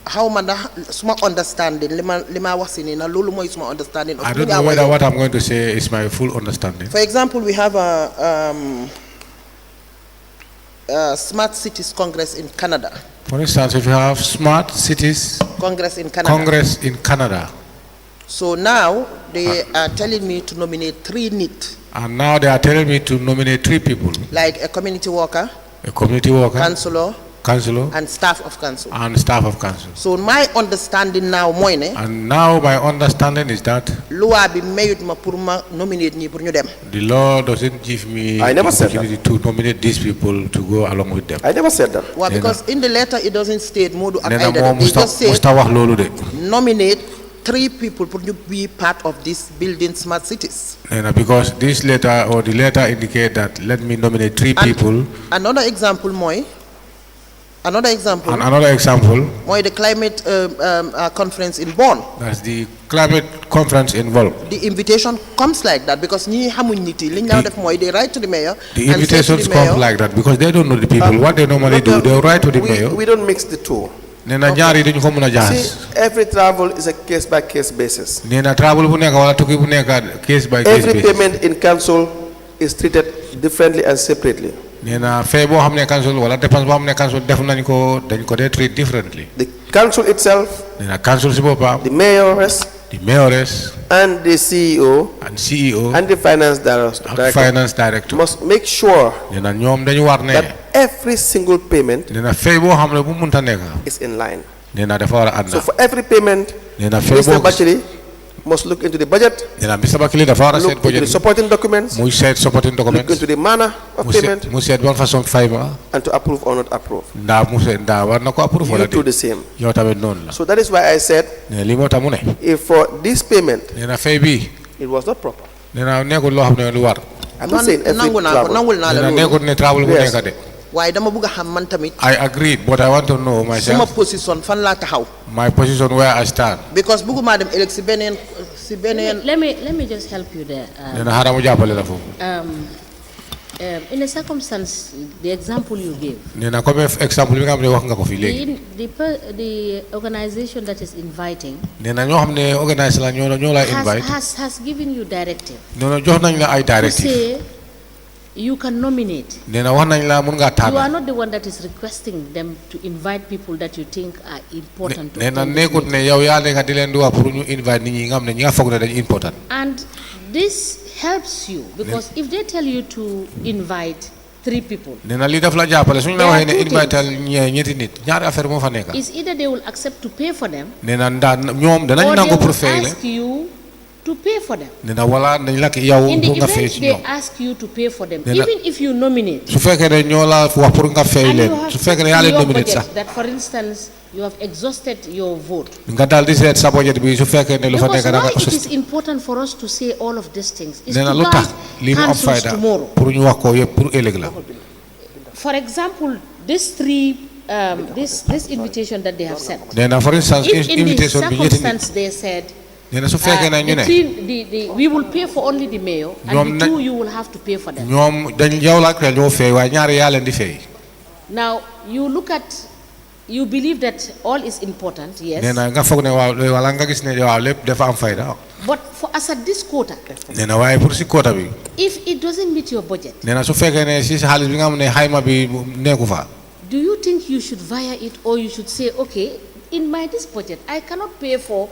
how ma ndax suma understanding li ma wax si nii na loolu mooy suma understanding I don't know whether what I'm going to say is my full understanding. for example we have a smart cities congress in Canada. For instance, if you have smart cities Congress in Canada. So now they are telling me to nominate 3 NEET. And now they are telling me to nominate 3 people. Like a community worker, councillor, and staff of council. So my understanding now and now my understanding is that loi bi mayut ma pour ma nominate ñi pour ñu dem. the law doesn't give me I never the said opportunity to nominate these people to go along with them. I never said that. Well, because in the letter it doesn't state Modu ak Nena Aida. moom They just say musta wax loolu de. nominate 3 people pour ñu be part of this building smart cities. Nena because this letter or the letter indicate that let me nominate 3 people. Another example mooy the climate conference in Bonn. That's the climate conference involved. The invitation comes like that because ñi xamuñ nit yi liñ la def mooy they write to the mayor. The invitations come like that because they don't know the people. What they normally do, they write to the mayor. We don't mix the two. Nena ñaar yi dañu ko mën a jaxas. See, every travel is a case by case basis. Nena travel bu nekk wala tukki bu nekk case by case Every basis. payment in council is treated differently and separately. Nena fee boo xam ne council wala dépense boo xam ne council def nañ ko dañ ko dee treat differently. The council itself, Nena council si boppam, the mayoress, the mayoress and the CEO and the finance director must make sure nena ñoom dañu war ne that every single payment nena fee boo xam ne bu munta nekk is in line. nena dafa war a ànd. So for every payment, nena fee Mr. boo Batchily must look into the budget, nena Mr. Batchily dafa war a seet look into the budget supporting documents, muy seet supporting look documents into the manner of payment, mu seet ban façon fay ma and to approve or not approve. ndaa war na ko approve wala You do de the same. yow tamit noonu la. So that is why I said, nena lii moo tax mu ne if for this payment, nena fay bi it was not proper. nena nekkul loo xam ne lu war. I'm not saying every nangul naa ko travel. nangul naa la nena loolu nekkul ne travel bu Yes. nekk de. waaye dama bëgg a xam man tamit I agreed, but I want to know suma myself position fan laa taxaw my position where I stand. because bëgguma dem élect si beneen Let me just help you there. nena xaaral mu jàppale la foofu. In a circumstance, the example you gave, nena comme exemple bi nga xam ne wax nga ko fii léegi. the organization that is inviting nena ñoo xam ne organise la ñoo la invite. has given you directive nena jox nañ la ay to directive. say you can nominate. nena wax nañ la mun ngaa You are tànn. not the one that is requesting them to invite people that you think are important to nena attend this nekkut ne yow yaa nekk di leen di wax pour ñu invite nit ñi nga xam ne ñi nga foog ne dañu important. And this helps you because if they tell you to invite 3 people, nena lii daf la jàppale suñu la There are waxee ne two invital ñetti nit ñaari affaire moo fa nekk. it's either they will accept to pay for them nena ndaa ñoom danañ or they nangu pour will fay la. ask you to pay for them. nena wala dañ la yow In the pour nga fay event ci they ñoom. ask you to pay for them, Then even if you nominate, su fekkee ne ñoo la wax pour nga fay and you leen have su fekkee ne put yaa in leen your nominate sax budget that, for instance, you have exhausted your vote. nga daal di seet sa budget bi su fekkee ne lu fa Because nekk da why nga it is important for us to say all of these things is nena to lu tax guard lii mu am councils fayda tomorrow. pour ñu wax ko yëpp pour ëllëg la. For example, this invitation that they have sent. nena for instance If in the invitation bi ñetti nit circumstance they said, nena su fekkee ne ñu ne we will pay for only the mayor, Ñoom and the nag- 2 you will have to pay for them. ñoom dañ yow la ak ñoo fay waaye ñaari yaa leen di fay. Now, you believe that all is important, yes. But for us at this quota, if it doesn't meet your budget, do you think you should via it, or you should say, okay, in this budget, I cannot pay for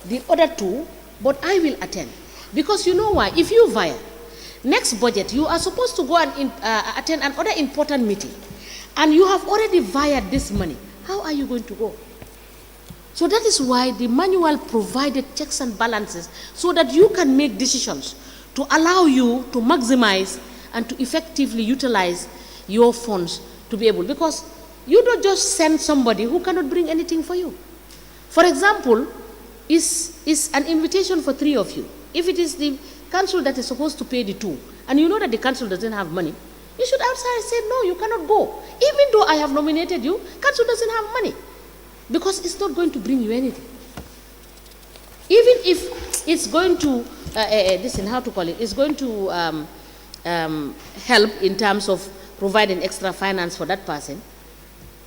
the other two, but I will attend? Because you know why? If you via next budget, you are supposed to go and attend another important meeting, and you have already vied this money. How are you going to go? So that is why the manual provided checks and balances, so that you can make decisions to allow you to maximize and to effectively utilize your funds to be able, because you don't just send somebody who cannot bring anything for you. For example, is an invitation for 3 of you. If it is the council that is supposed to pay the 2, and you know that the council doesn't have money, you should outside say, no, you cannot go. Even though I have nominated you, council doesn't have money, because it's not going to bring you anything. Even if it's going to, it's going to help in terms of providing extra finance for that person,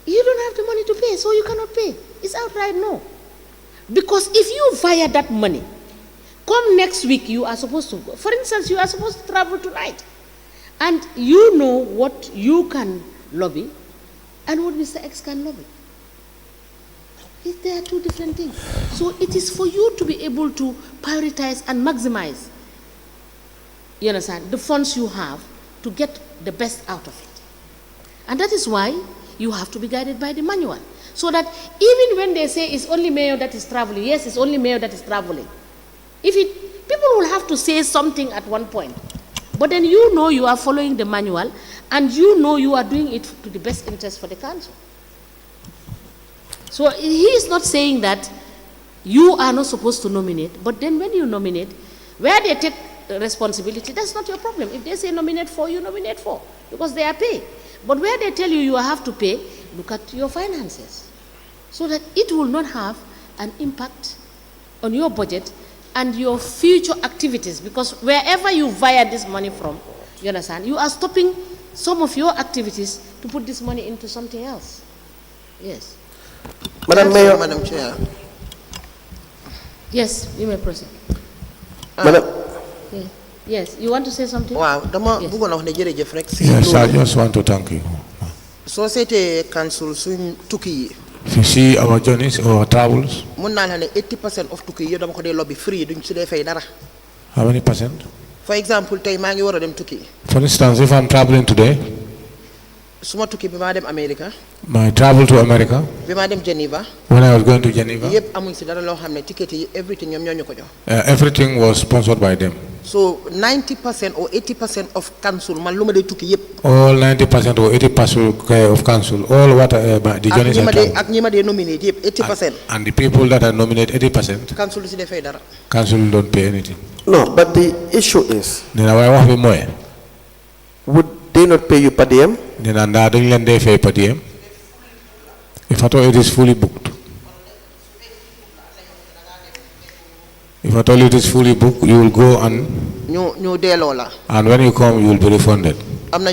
you don't have the money to pay, so you cannot pay. It's outright no. Because if you via that money, come next week, you are supposed to go. For instance, you are supposed to travel tonight, and you know what you can lobby and what Mr. X can lobby. They are two different things. So it is for you to be able to prioritize and maximize, you understand, the funds you have to get the best out of it. And that is why you have to be guided by the manual. So that even when they say it's only mayor that is traveling, yes, it's only mayor that is traveling. People will have to say something at one point. But then you know you are following the manual, and you know you are doing it to the best interest for the council. So he is not saying that you are not supposed to nominate, but then when you nominate, where they take responsibility, that's not your problem. If they say nominate 4, you nominate 4, because they are paid. But where they tell you have to pay, look at your finances, so that it will not have an impact on your budget and your future activities, because wherever you via this money from, you understand, you are stopping some of your activities to put this money into something else. Yes. Madam Mayor. Madam Chair. Yes, you may proceed. Madam. Yes, you want to say something? Wow, yes, I just want to thank you. Society council swing tuki. If you see our journeys or our travels, 80% of tuki dama ko dey lobby free duñ ci dé fay dara. how many percent? For example, tay ma ngi wara dem tuki. For instance, if I'm traveling today, suma tuki bi ma dem America. my travel to America, bi ma dem Geneva. when I was going to Geneva, yep amuñ ci dara lo xamné ticket yi everything ñom ñoo ko jox. everything was sponsored by them. So 90% or 80% of council man luma dey tuki yep. All 90% or 80% of council, all what the journeys are travel. Ak ñima dey nominate yep 80%. And the people that are nominated 80%, council ci dé fay dara. council don't pay anything. No, but the issue is, Then I wax bi moy, would they not pay you per diem? then anda dañ leen day fay per diem. If at all it is fully booked. If at all it is fully booked, you will go and and when you come, you will be refunded. And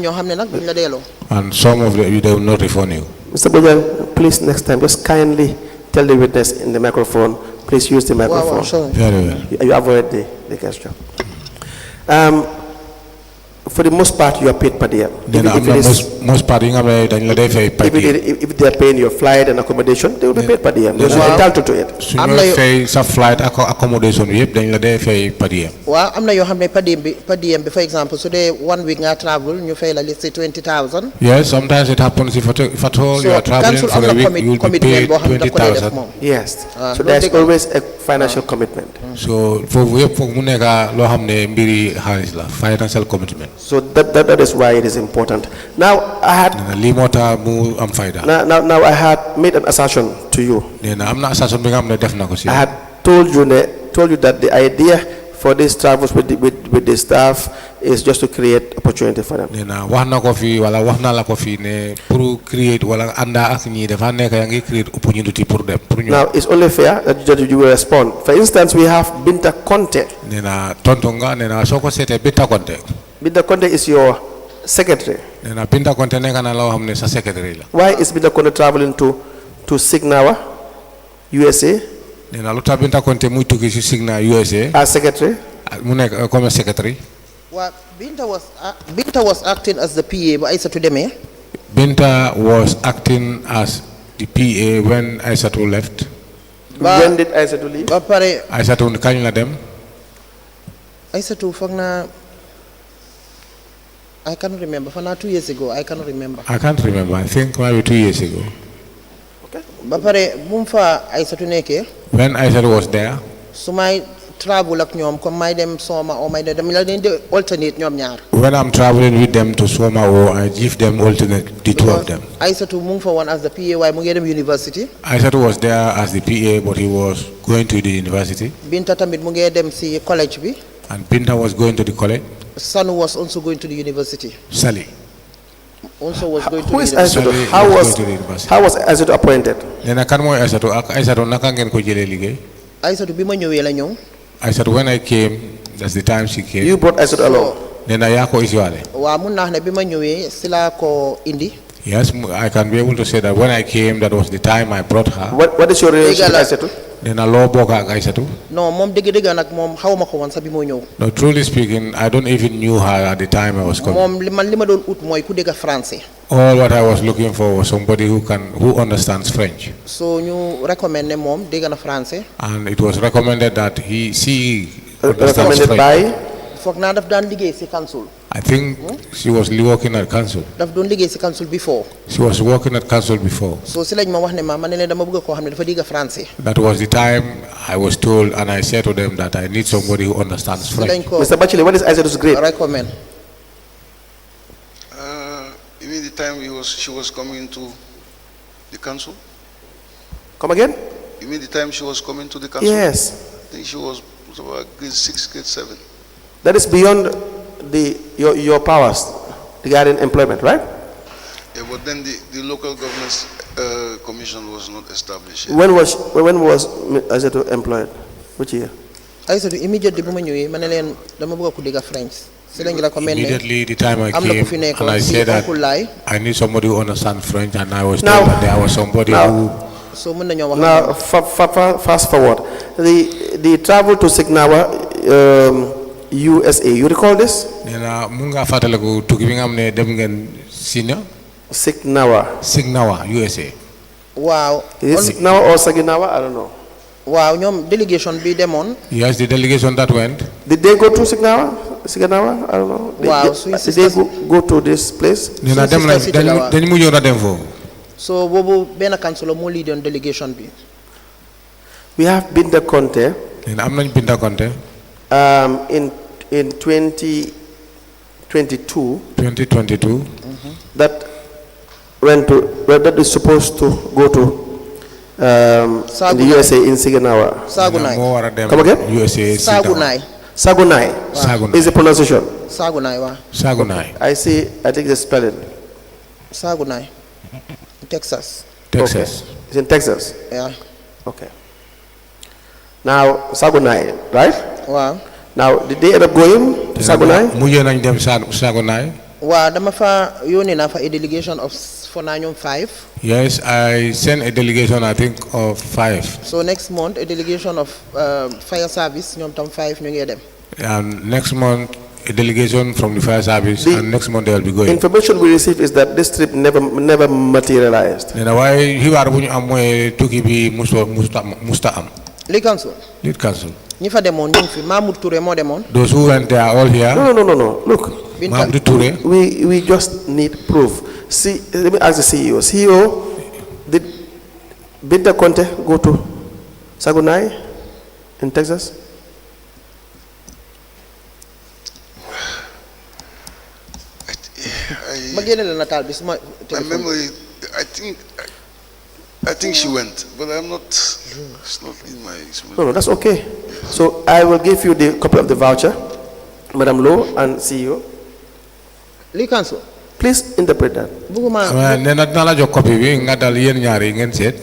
some of them, they will not refund you. Mr. Bojan, please next time, just kindly tell the witness in the microphone, please use the microphone. Sure. Very well. You avoid the question. For the most part, you are paid per diem. Most part, if they are paying your flight and accommodation, they will be paid per diem. They are entitled to it. So you pay some flight accommodation, then you pay per diem. Well, I'm not your per diem. For example, so they 1 week I travel, you pay let's say 20,000. Yes, sometimes it happens. If at all you are traveling for a week, you will be paid 20,000. Yes. So there is always a financial commitment. So for financial commitment. So that is why it is important. Now I had I had made an assertion to you. I had told you that the idea for these travels with the staff is just to create opportunity for them. Now it's only fair that you will respond. For instance, we have Binta Conte. Binta Conte is your secretary. nena Binta Conte nekk na loo xam ne sa secretary la. Why is Binta Conte traveling to Signawa, USA? nena lu tax Binta Conte muy tukki ci Signa USA. As secretary? mu nekk comme secretary. Well, Binta was acting as the PA, but Aissatou demee. Binta was acting as the PA when Aissatou left. When did Aissatou leave? Ba pare Aissatou kañ la dem. Aissatou foog naa I cannot remember. For now 2 years ago, I cannot remember. I can't remember. I think maybe 2 years ago. Okay. Ba pare bu mu fa Aissatou nekkee. When Aissatou was there. su may travel ak ñoom comme may dem Soma or may dem la leen di alternate ñoom ñaar. When I'm traveling with them to Soma, or I give them alternate the two of them. Aissatou mu ngi fa woon as the PA waaye mu ngi dem university. Aissatou was there as the PA, but he was going to the university. Binta tamit mu ngi dem si college bi. And Binta was going to the college. Sanu was also going to the university. Sally. Also was going to Who the is university. Aissatou? How was Aissatou appointed? Nena kan mooy Aissatou ak Aissatou naka ngeen ko jëlee liggéey. Aissatou bi ma ñëwee la ñëw. Aissatou when I came, that's the time she came. You brought Aissatou along? Nena yaa ko isiwaale. waaw mun naa ne bi ma ñëwee si laa ko indi. Yes, I can be able to say that when I came, that was the time I brought her. What is your relationship with Aissatou? Nena loo bokk ak Aissatou. non moom dëgg-dëgg nag moom xawma ko woon sax bi moo ñëw. No, truly speaking, I don't even knew her at the time I was coming. moom li ma doon ut mooy ku dégg français. All what I was looking for was somebody who understands French. so ñu recommend ne moom dégg na français. And it was recommended that she understands Recommended French. by? foog naa daf daan liggéey si council. I think she was working at council. daf doon liggéey si council before. She was working at council before. so si lañ ma wax ne ma ne leen dama bëgg koo xam ne dafa dégg français. That was the time I was told, and I said to them that I need somebody who understands si lañ French. ko Mr. Batchily, what is Aissatou grade? recommend. You mean the time she was coming to the council? Come again? You mean the time she was coming to the council? Yes. I think she was about grade 6, grade 7. That is beyond your powers regarding employment, right? Yeah, but then the local government commission was not established yet. When was Aissatou employed? Which year? Aissatou immediately bu ma ñëwee ma ne leen dama bëgg ku dégg French. si lañ recommend ne Immediately the time I am na ku fi came, and nekkoon I si said that Uncle Lai. I need somebody who understands French, and I was Now- told that there was somebody now- who. so mën nañoo wax. Now, fast forward. The travel to Signawa, USA, you recall this? Nena mu nga fàttaliku tukki bi nga xam ne dem ngeen Signawa, USA. waaw. Is it Signawa or Saginawa? I don't know. waaw ñoom délégation bi demoon. Yes, the delegation that went. Did they go to Signawa? I don't know. Wow, Did they go to this place? Nena dem nañ dañu mujjoon a dem foofu. so boobu benn councilor moo leadoon délégation bi. We have Binta Conte Nena am nañ Binta Conte. in 2022 2022. that is supposed to go to in the USA in Saginawa. Sagunaay. moo war a dem Come again? USA Sagunaay. Sagunai is the pronunciation. Sagunaay waaw. Sagunaay. I think the spelling. Sagunaay. Texas. Texas. Okay. It's in Texas. yeah. Okay. Now Sagunai, right? waaw. Now did they end up going to Sagunai? mujjee nañ dem Sagunaay. waaw dama fa yónnee naa fa a delegation of for naa ñoom 5. Yes, I sent a delegation, I think, of 5. so next month a delegation of fire service ñoom tam 5 ñu ngi dem. And next month, a delegation from the fire service, and next month they will be going. Information we received is that this trip never materialized. Nena waaye xibaar bu ñu am mooy tukki bi musta am. Lead council. Lead council. ñi fa demoon ñu ngi fi Mahmoud Touré moo demoon. Those who went there are all here. No. Look, Mahmoud Touré. we just need proof. See, let me ask the CEO. CEO, did Binta Conte go to Sagunai in Texas? ma génne la nataal bi suma My téléphone. memory, I think she went, but I'm not. It's not in my. No, that's okay. So I will give you the copy of the voucher, Madam Lowe and CEO. Lead council. Please interpret that. bugguma. Nena dina la jox copie bi nga dal yéen ñaar yi ngeen seet.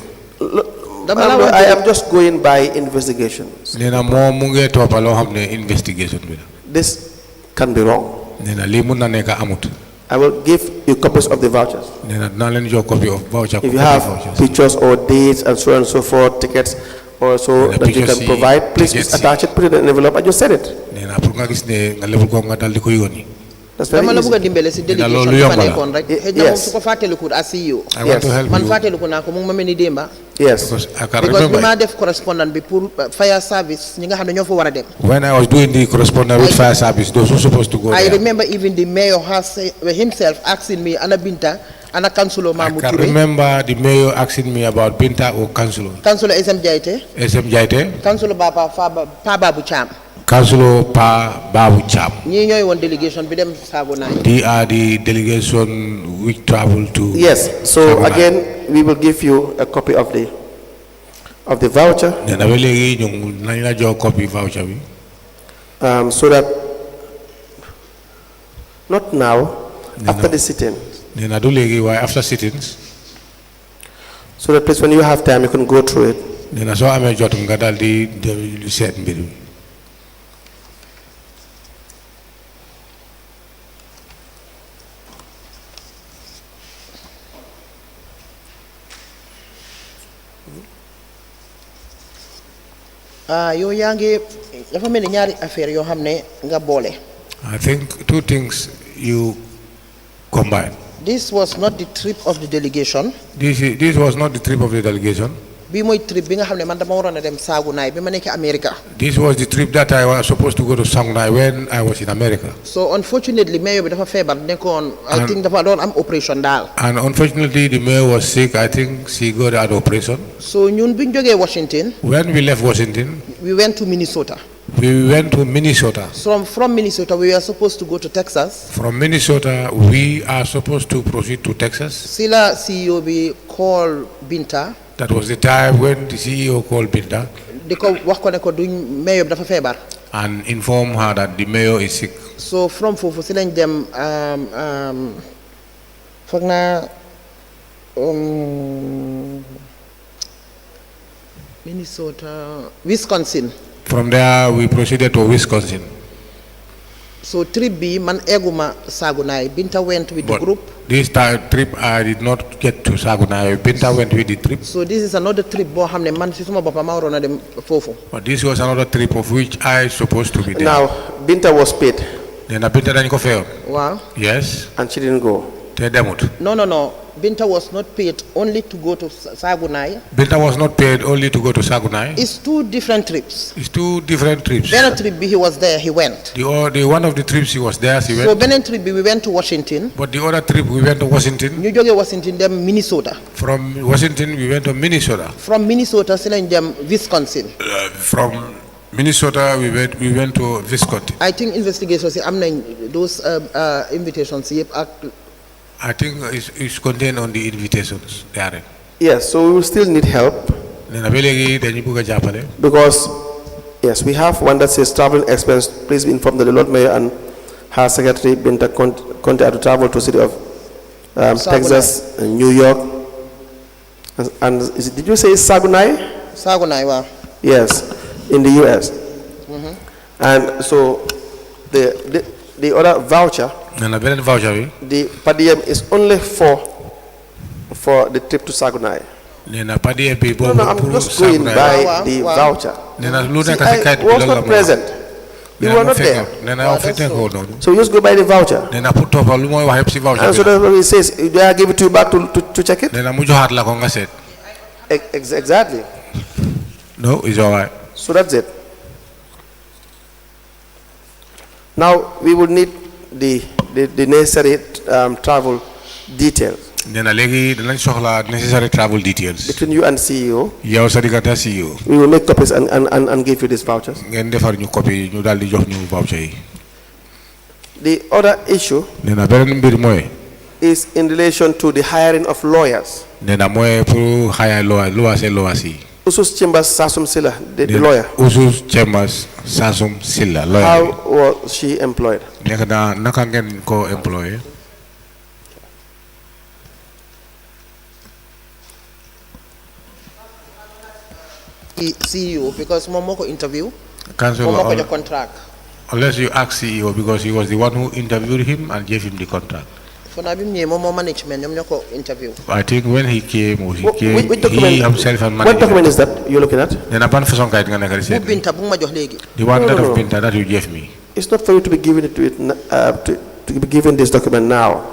I am just going by investigations. Nena moom mu ngi toppa loo xam ne investigation bi la. This can be wrong. Nena lii mun na nekk amut. I will give you copies of the vouchers. Copy of voucher. If you have pictures or dates and so on and so forth, tickets also that you can provide, please just attach it, put it in an envelope, and just send it. That's very easy. I want to help you. Yes. Because correspondent fire service. When I was doing the correspondence with fire service, those who supposed to go I there. remember even the mayor himself asking me, Anna Binta, Anna Councilor Mahmoud I can remember the mayor asking me about Binta or Councilor. Councilor SM Jaite. SM Jaite. Councilor Pa Babu Cham. Councilor Pa Babu Cham. Delegation. They are the delegation which travel to. Yes. So Sagunai. again, we will give you a copy of the voucher. So that not now, after the sit-in. After sittings. So that please, when you have time, you can go through it. I think two things you combine. This was not the trip of the delegation. This was not the trip of the delegation. This was the trip that I was supposed to go to Sagunai when I was in America. So unfortunately, Mayor I think the operation. And unfortunately, the mayor was sick. I think she got an operation. So Washington. When we left Washington, we went to Minnesota. We went to Minnesota. From Minnesota, we were supposed to go to Texas. From Minnesota, we are supposed to proceed to Texas. Sila CEO we called Binta. That was the time when the CEO called Binta and informed her that the mayor is sick. So from them Minnesota, Wisconsin. From there, we proceeded to Wisconsin. So trip B, man eguma Sagunai. Binta went with the group. This trip, I did not get to Sagunai. Binta went with the trip. So this is another trip. But this was another trip of which I supposed to be there. Now, Binta was paid. Wow. Yes. And she didn't go. No. Binta was not paid only to go to Sagunai. Binta was not paid only to go to Sagunai. It's two different trips. It's two different trips. Benin trip B, he was there, he went. The one of the trips he was there, he went. So Benin trip B, we went to Washington. But the other trip we went to Washington. New York, Washington, then Minnesota. From Washington we went to Minnesota. From Minnesota, Wisconsin. From Minnesota we went to Wisconsin. I think investigators those invitations. I think it's contained on the invitations. Yes, so we will still need help. Because, yes, we have one that says travel expense. Please inform the Lord Mayor and her secretary, Binta Conte, to travel to city of Texas and New York. And did you say Sagunai? Sagunai, wow. Yes, in the U.S. And so the other voucher, the per diem is only for the trip to Sagunai. No, I'm just going by the voucher. See, I was not present. You were not there. So you just go by the voucher. And so that's what it says. Do I give it to you back to check it? Exactly. No, it's all right. So that's it. Now we would need the necessary travel details. Necessary travel details. Between you and CEO. We will make copies and give you these vouchers. The other issue is in relation to the hiring of lawyers. Usus Chambers Sasum Silla, the lawyer. Usus Chambers Sasum Silla, lawyer. How was she employed? Employed. CEO, because Momoko interview. Momoko contract. Unless you ask CEO, because he was the one who interviewed him and gave him the contract. interview. I think when he came, Which he document? himself and What document is that you're looking at? Then a ban for some kind of Bu Binta bu ma jox legi. the one that No, of no. Binta that you gave me. It's not for you to be given it to be given this document now.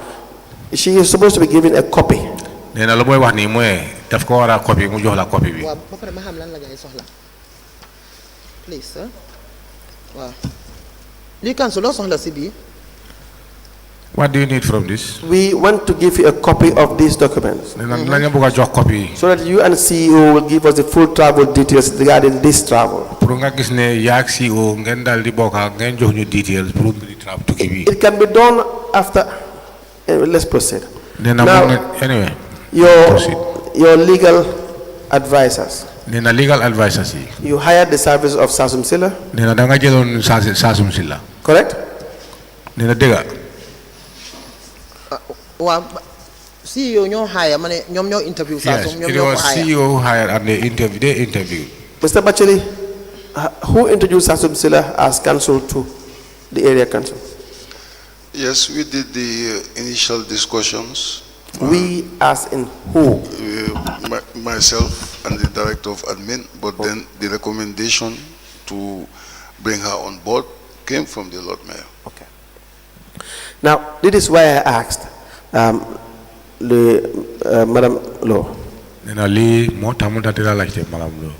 She is supposed to be given a copy. Then a boy wax ni moy daf ko wara copy mu jox la copy bi. Wa ba pare ma xam lan la gay soxla. Please, sir. Wa. Li council lo soxla ci bi. What do you need from this? We want to give you a copy of these documents Then lañu bëgg jox copy. so that you and CEO will give us the full travel details regarding this travel. Pour nga gis ne yaak CEO ngeen dal di bokk ngeen jox ñu details pour mbiri trap tukki bi. It can be done after. Anyway, let's proceed. Then Now, anyway. Your legal advisors. Then legal advisors yi. You hired the service of Sasum Silla, Then da nga jëlon Sasum Silla. correct? Then dega. Wa CEO ñoo hire mané ñom ñoo interview Yes, Sasum ñom it ñoo was ko hire. CEO who hired and they interviewed. Mr. Batchily, who introduced Sasum Silla as counsel to the area council? Yes, we did the initial discussions. We as in who? Myself and the director of admin, but then the recommendation to bring her on board came from the Lord Mayor. Okay. Now, this is why I asked Madam Lowe. Then Ali mo tamu datira like Madam Lowe.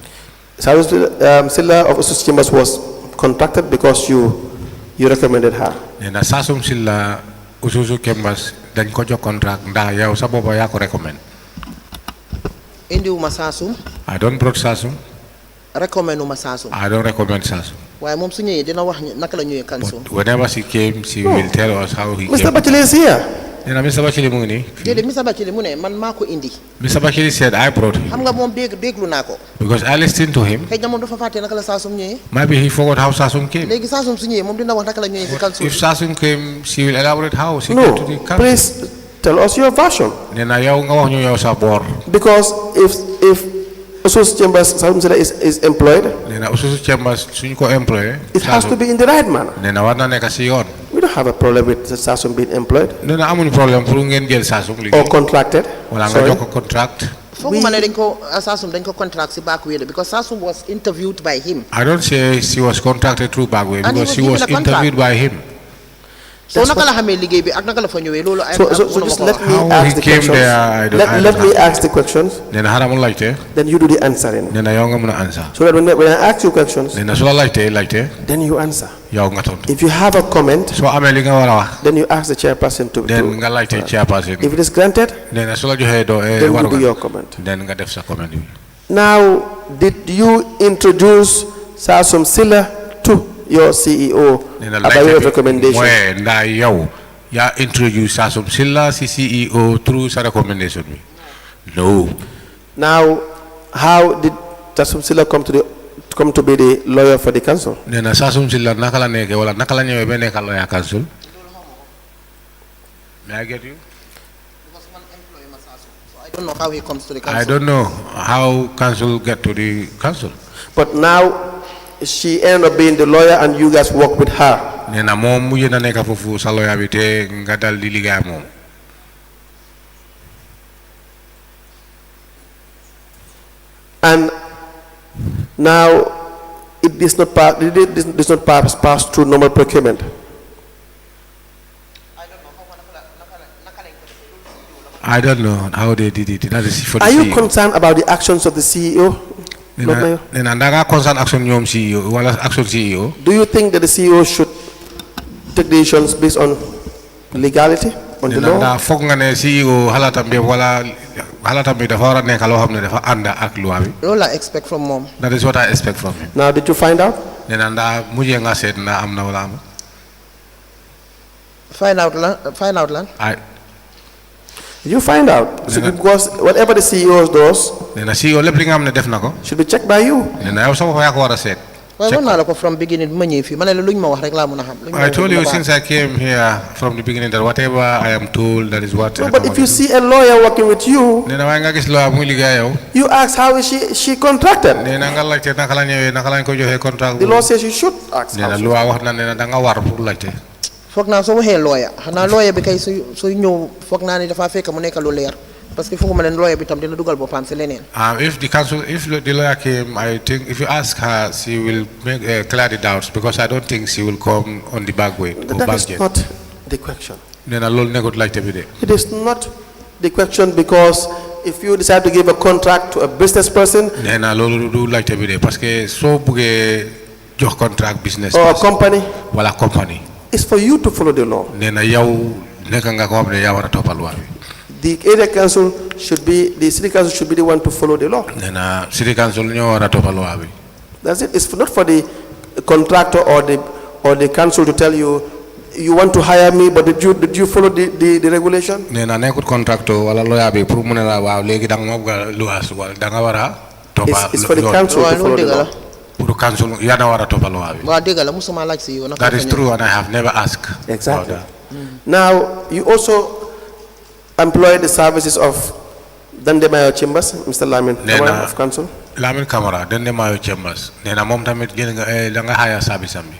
Sasum Silla of Usus Chambers was contracted because you recommended her. Then Sasum Silla Ususu Kembas dañ ko jox contract ndax yow sa bopa ya ko recommend. Indi wu ma Sasum, I don't brought Sasum. recommend wu ma Sasum. I don't recommend Sasum. Waye mom su ñëwé dina wax naka la ñëwé council. But whenever she came, she will tell us how he Mr. came. Batchily is here. Then Mr. Batchily mu ngi nii. Dédé Mr. Batchily mu né man mako indi. Mr. Batchily said I brought him Xam nga mom déglu nako. because I listened to him. Xey na mom dafa faté naka la Sasum ñëwé. Maybe he forgot how Sasum came. Légui Sasum su ñëwé mom dina wax naka la ñëwé ci council. If Sasum came, she will elaborate how she No, came to the council. please tell us your version. Then yow nga wax ñu yow sa bor. Because if Usus Chambers Sasum Silla is employed, Then Ususu Chambers suñ ko employé. it has to be in the right manner. Then war na nekk si yoon. We don't have a problem with Sasum being employed Nee na amuñu problème pour ngeen jël Sasum or liggéey. contracted. Wala nga Sorry. jox ko contract. Foguma né dañ ko Sasum dañ ko contract ci back way because Sasum was interviewed by him. I don't say she was contracted through Bagway And he because was she given was a contract. interviewed by him. So naka la xamé liggéey bi ak naka la fa ñëwé lolu ay So just let me How ask he the came questions. there, I don't- I Let don't me know. ask the questions, Nee na xaaral mu laajte. then you do the answering. Nee na yow nga mën a answer. So that when I ask you questions, Nee na su la laajte then you answer. yow nga tontu. If you have a comment, Soo amee li nga war a wax. then you ask the chairperson to. Den nga laajte chairperson. If it is granted, Nee na su la joxee doo then you waru do nga. your comment. Den nga def sa comment bi. Now, did you introduce Sasum Silla to your CEO Nee na by way of laajte bi recommendation? mooy ndax yow yaa introduce Sasum Silla si CEO through sa recommendation bi. No. Now, how did Sasum Silla come to be the lawyer for the council? Nee na Sasum Silla naka la nekkee wala naka la ñëwee ba nekkal lawyer council. May I get you? I don't know how he comes to the council. I don't know how council get to the council. But now, she ended up being the lawyer and you guys work with her. Nee na moom mujj na nekk foofu sa lawyer bi te nga dal di liggéey ak moom. And now, it does not pass through normal procurement. I don't know how they did it. That is for the Are you CEO. concerned about the actions of the CEO? Lord Mayor? Nee na ndaga concern action ñoom CEO wala action CEO. Do you think that the CEO should take decisions based on legality, on Nee the na law? ndax foog nga ne CEO xalaatam bi wala xalaatam bi dafa war a nekk loo xam ne dafa ànd ak loi bi. Lolu la expect from mom. That is what I expect from him. Now, did you find out? Nee na ndax mujjee nga seet ndax am na wala am. Find out lan. Did you find out? So Yeah. because whatever the CEO does Nee na CEO lépp li nga xam ne def na ko. should be checked by you. Nee na yow sa bopp yaa ko war a seet. Waaye Check won na la ko from beginning ma ñëw fi mané la luñ ma wax rek la mëna xam. I told you since I came here from the beginning that whatever I am told, that is what. No, but if you see a lawyer working with you, Nee na waaye nga gis loi muy liggéey yow. you ask how is she contracted. Nee na nga laajte naka la ñëwee naka lañ ko joxee contrat. The law says you should ask. Nee na how she- loi wax na nee na da nga war pour laajte. foog naa soo waxee lawyer xanaa lawyer bi kay su ñëw foog naa ne dafa fekk mu nekk lu leer parce que fooguma leen lawyer bi tam dina dugal boppam si leneen. If the lawyer came, I think if you ask her, she will make clear the doubts because I don't think she will come on the back way. That is not the question. It is not the question because if you decide to give a contract to a business person or a company, it's for you to follow the law. The area council should be, the city council should be the one to follow the law. That's it. It's not for the contractor or the council to tell you, you want to hire me, but did you follow the regulation? It's for the council to follow the law. That is true, and I have never asked. Exactly. Now, you also employ the services of Dandemayo Chambers, Mr. Lamin Kamara of Council. Lamin Kamara, Dandemayo Chambers. Nena mom tamit danga hire service ambi.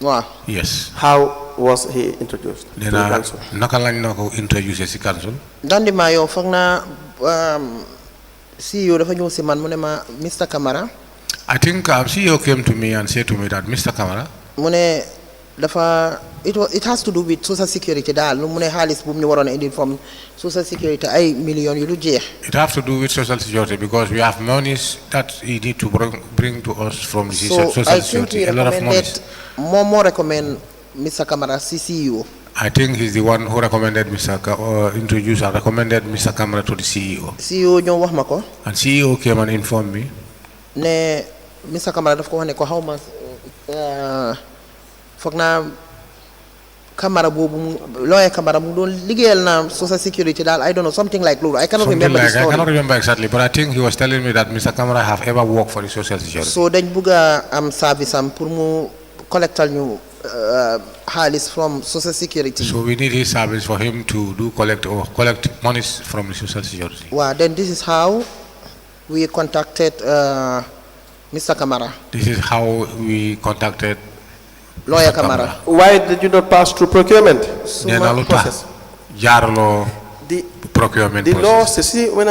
Wow. Yes. How was he introduced to the council? Naka lañ nako introduce ci council. Dandemayo foog na CEO dafa ñëw ci man mu ne ma Mr. Kamara. I think CEO came to me and said to me that Mr. Kamara. Mu ne dafa it has to do with social security daal nu mu ne xaalis bu ñu waroon a indi from social security ay millions yu lu jeex. It has to do with social security because we have monies that he need to bring to us from the social security. A lot of monies. More recommend Mr. Kamara CEO. I think he's the one who recommended introduced and recommended Mr. Kamara to the CEO. CEO ñoo wax ma ko. And CEO came and informed me. Ne Mr. Kamara daf ko wax ne ko xaw ma foog naa Kamara boobu lawyer Kamara mu doon liggéeyal na social security daal I don't know something like loolu I cannot remember the story. I cannot remember exactly, but I think he was telling me that Mr. Kamara have ever worked for the social security. So dañ bëgg a am service am pour mu collectal ñu xaalis from social security. So we need his service for him to collect monies from the social security. Wow, then this is how we contacted Mr. Kamara. This is how we contacted Lawyer Kamara. Why did you not pass through procurement? Process. The procurement the process. law says, see, when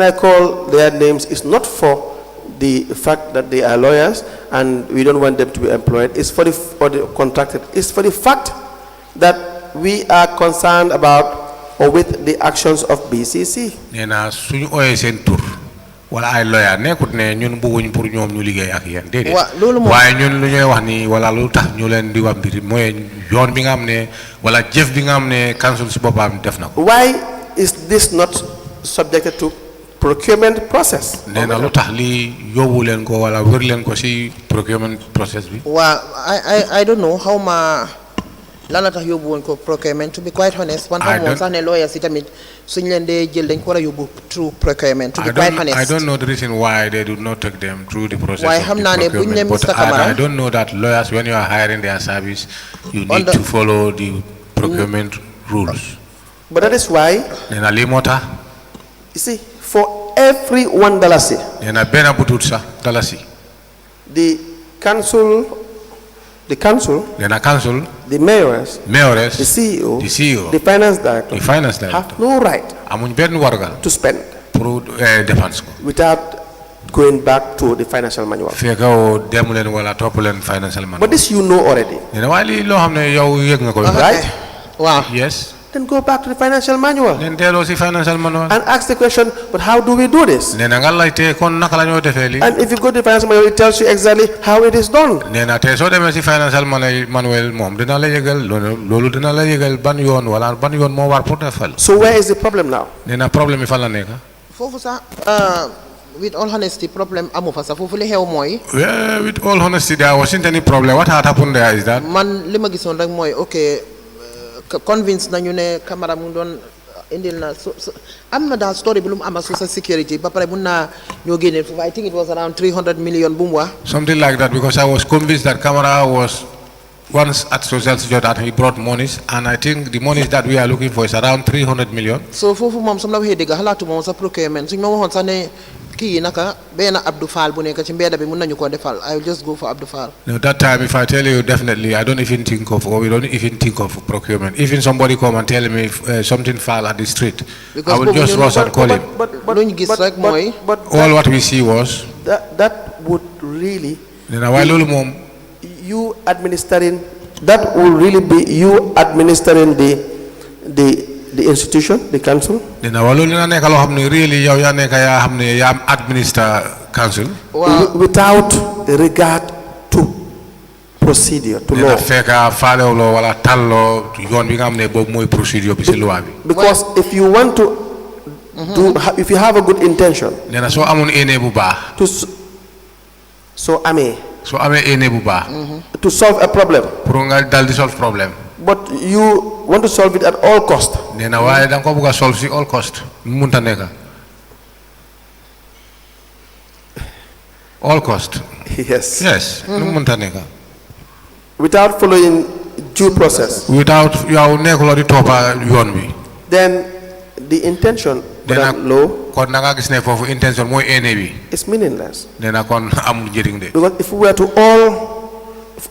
I call their names, it's not for the fact that they are lawyers and we don't want them to be employed. It's for the contracted. It's for the fact that we are concerned about or with the actions of BCC. Wala ay lawyer nekut ne ñun bëgguñ pour ñoom ñu liggéey ak yeen dédé waye ñun lu ñuy wax ni wala lu tax ñu leen di wax mbir moy yoon bi nga xamné wala jëf bi nga xamné council ci bopam def nako. Why is this not subjected to procurement process? Néna lu tax li yowu leen ko wala wër leen ko ci procurement process bi. Wa I don't know how ma lana tax yóbbu woon ko procurement to be quite honest man xam moom sax ne lawyers yi tamit suñ leen dee jël dañ ko war a yóbbu through procurement to be quite honest. I don't know the reason why they do not take them through the process waaye of xam the naa ne buñ ne procurement, Mr. Kamara I don't know that lawyers when you are hiring their service you need to follow the procurement rules. But that is why Nena li mota you see for every $1 nena bena butut sa dalasi the council, the mayoress, the CEO, the finance director, have no right to spend without going back to the financial manual. But this you know already. Right? Wow. Yes. Then go back to the financial manual and ask the question, but how do we do this? And if you go to the financial manual, it tells you exactly how it is done. So where is the problem now? Fofu sa with all honesty problem amu fa sa fofu li xew moy with all honesty there wasn't any problem. What had happened there is that man lima gisoon rek moy okay convince nañu ne Kamara mu doon indil na am na daal story bi lu mu am social security ba pare mun naa ñoo génneel foofu I think it was around 300 million bu mu wax something like that because I was convinced that Kamara was once at social security that he brought monies and I think the monies that we are looking for is around 300 million. So foofu moom su ma la waxee dëgg xalaatu moom sa procurement suñ ma waxoon sax ne kii naka benn Abdou Fall bu nekk ci mbedda bi mun nañu ko defal. I will just go for Abdou Fall. No, that time, if I tell you, definitely, I don't even think of, or we don't even think of procurement. Even somebody come and tell me something fall at the street, I will just rush and call him. But All what we see was that would really you administering. That would really be you administering the institution, the council. Really, administer council without regard to procedure, to law. Because if you want to if you have a good intention, to solve a problem, but you want to solve it at all cost. All cost. Yes. Yes. Without following due process. Without then the intention Lowe is meaningless. Because if we were to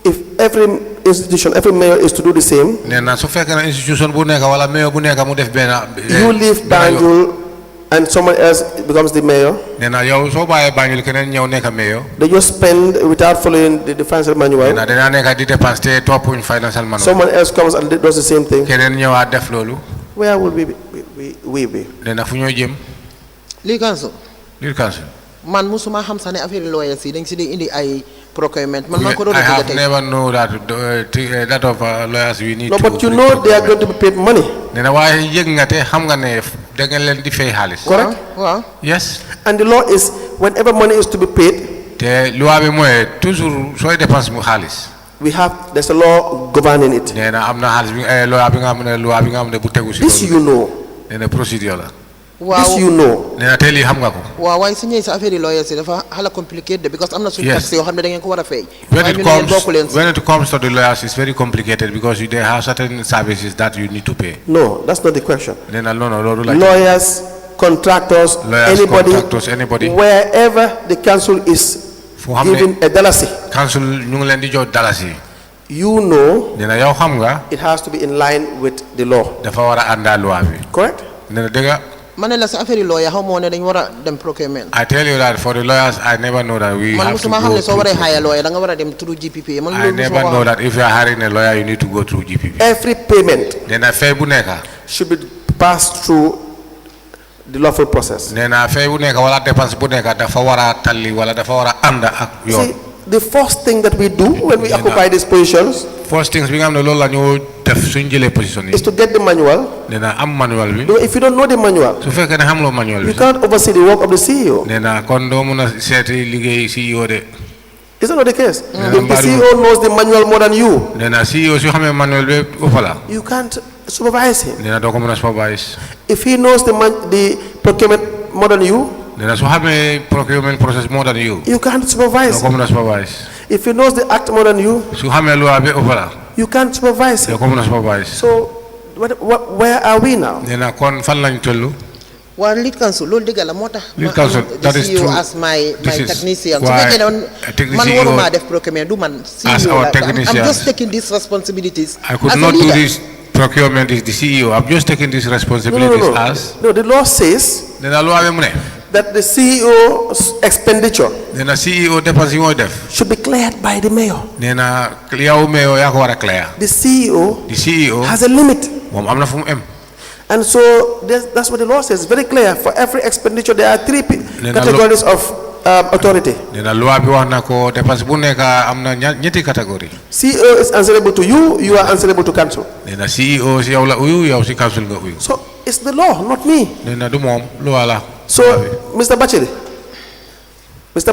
if every institution, every mayor is to do the same, you leave Banjul and someone else becomes the mayor. They just spend without following the financial manual. Someone else comes and does the same thing. Where will we be? League Council. Man musuma xam sax ne affaire lawyers yi dañ ci di indi ay procurement. Man ko I have never know that that of lawyers we need. No, but you know they are going to be paid money. Correct? Wow. Yes. And the law is whenever money is to be paid, there's a law governing it. This you know. Wow. This you know. Wow, why is affaire lawyers dafa complicated because I'm not so tax yo xamne da ngeen ko wara fay. When it comes to the lawyers, it's very complicated because they have certain services that you need to pay. No, that's not the question. Lawyers, contractors, anybody, wherever the council is giving a dalasi, you know it has to be in line with the law. Correct? Manela sa affaire lawyer how mo ne dañ wara dem procurement. I tell you that for the lawyers, I never know that we have to go through lawyer da nga wara dem through GPP. I never know that if you are hiring a lawyer, you need to go through GPP. Every payment should be passed through the lawful process. See, the first thing that we do when we occupy these positions is to get the manual. If you don't know the manual, you can't oversee the work of the CEO. Is that not the case? If the CEO knows the manual more than you can't supervise him. If he knows the procurement more than you process more than you can't supervise him. If he knows the act more than you can't supervise him. So where are we now? Well, lead council, lead council, that is true. As my technician. As our technician, I'm just taking these responsibilities. I could not do this. Procurement is the CEO. I'm just taking these responsibilities as. No, the law says that the CEO's expenditure should be cleared by the mayor. The CEO has a limit. And so that's what the law says, very clear. For every expenditure, there are three categories of authority. CEO is answerable to you, you are answerable to council. So it's the law, not me. So, Mr.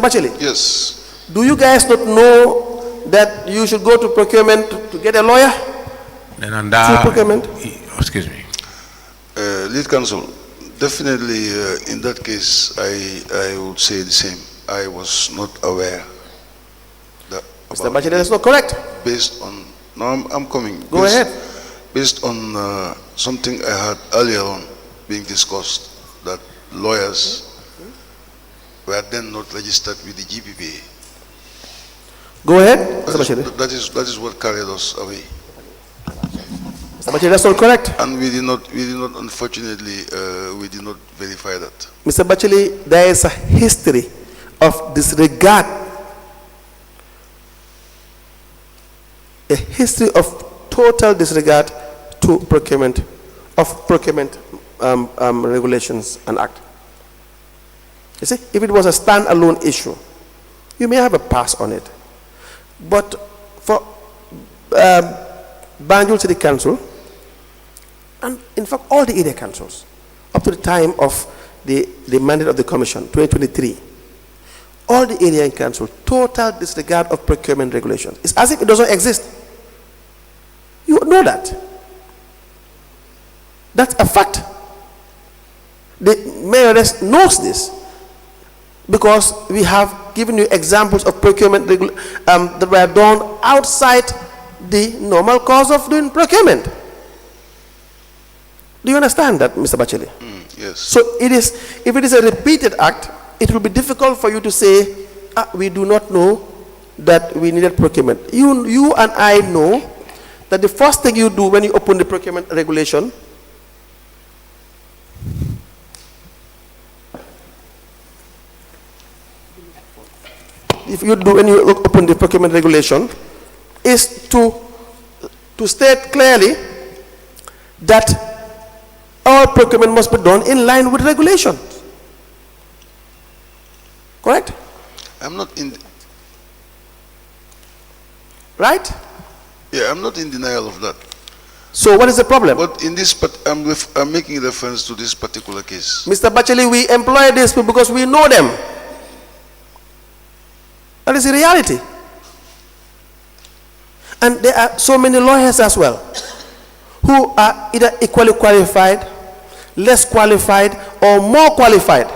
Batchily. Yes. Do you guys not know that you should go to procurement to get a lawyer? To procurement? Excuse me. Lead counsel, definitely in that case, I would say the same. I was not aware that. Mr. Batchily, that's not correct. Based on, no, I'm coming. Go ahead. Based on something I heard earlier on being discussed, that lawyers were then not registered with the GPPA. Go ahead, Mr. Batchily. That is what carried us away. Mr. Batchily, that's not correct. And we did not, unfortunately, we did not verify that. Mr. Batchily, there is a history of disregard, a history of total disregard to procurement regulations and act. You see, if it was a standalone issue, you may have a pass on it. But for Banjul City Council, and in fact all the area councils, up to the time of the mandate of the commission, 2023, all the area council, total disregard of procurement regulations. It's as if it doesn't exist. You know that. That's a fact. The Mayoress knows this because we have given you examples of procurement that were done outside the normal course of doing procurement. Do you understand that, Mr. Batchily? Yes. So if it is a repeated act, it will be difficult for you to say, we do not know that we needed procurement. You and I know that the first thing you do when you open the procurement regulation, when you open the procurement regulation, is to state clearly that all procurement must be done in line with regulation. Correct? I'm not in. Right? Yeah, I'm not in denial of that. So what is the problem? But in this, I'm making reference to this particular case. Mr. Batchily, we employ these people because we know them. That is the reality. And there are so many lawyers as well who are either equally qualified, less qualified, or more qualified.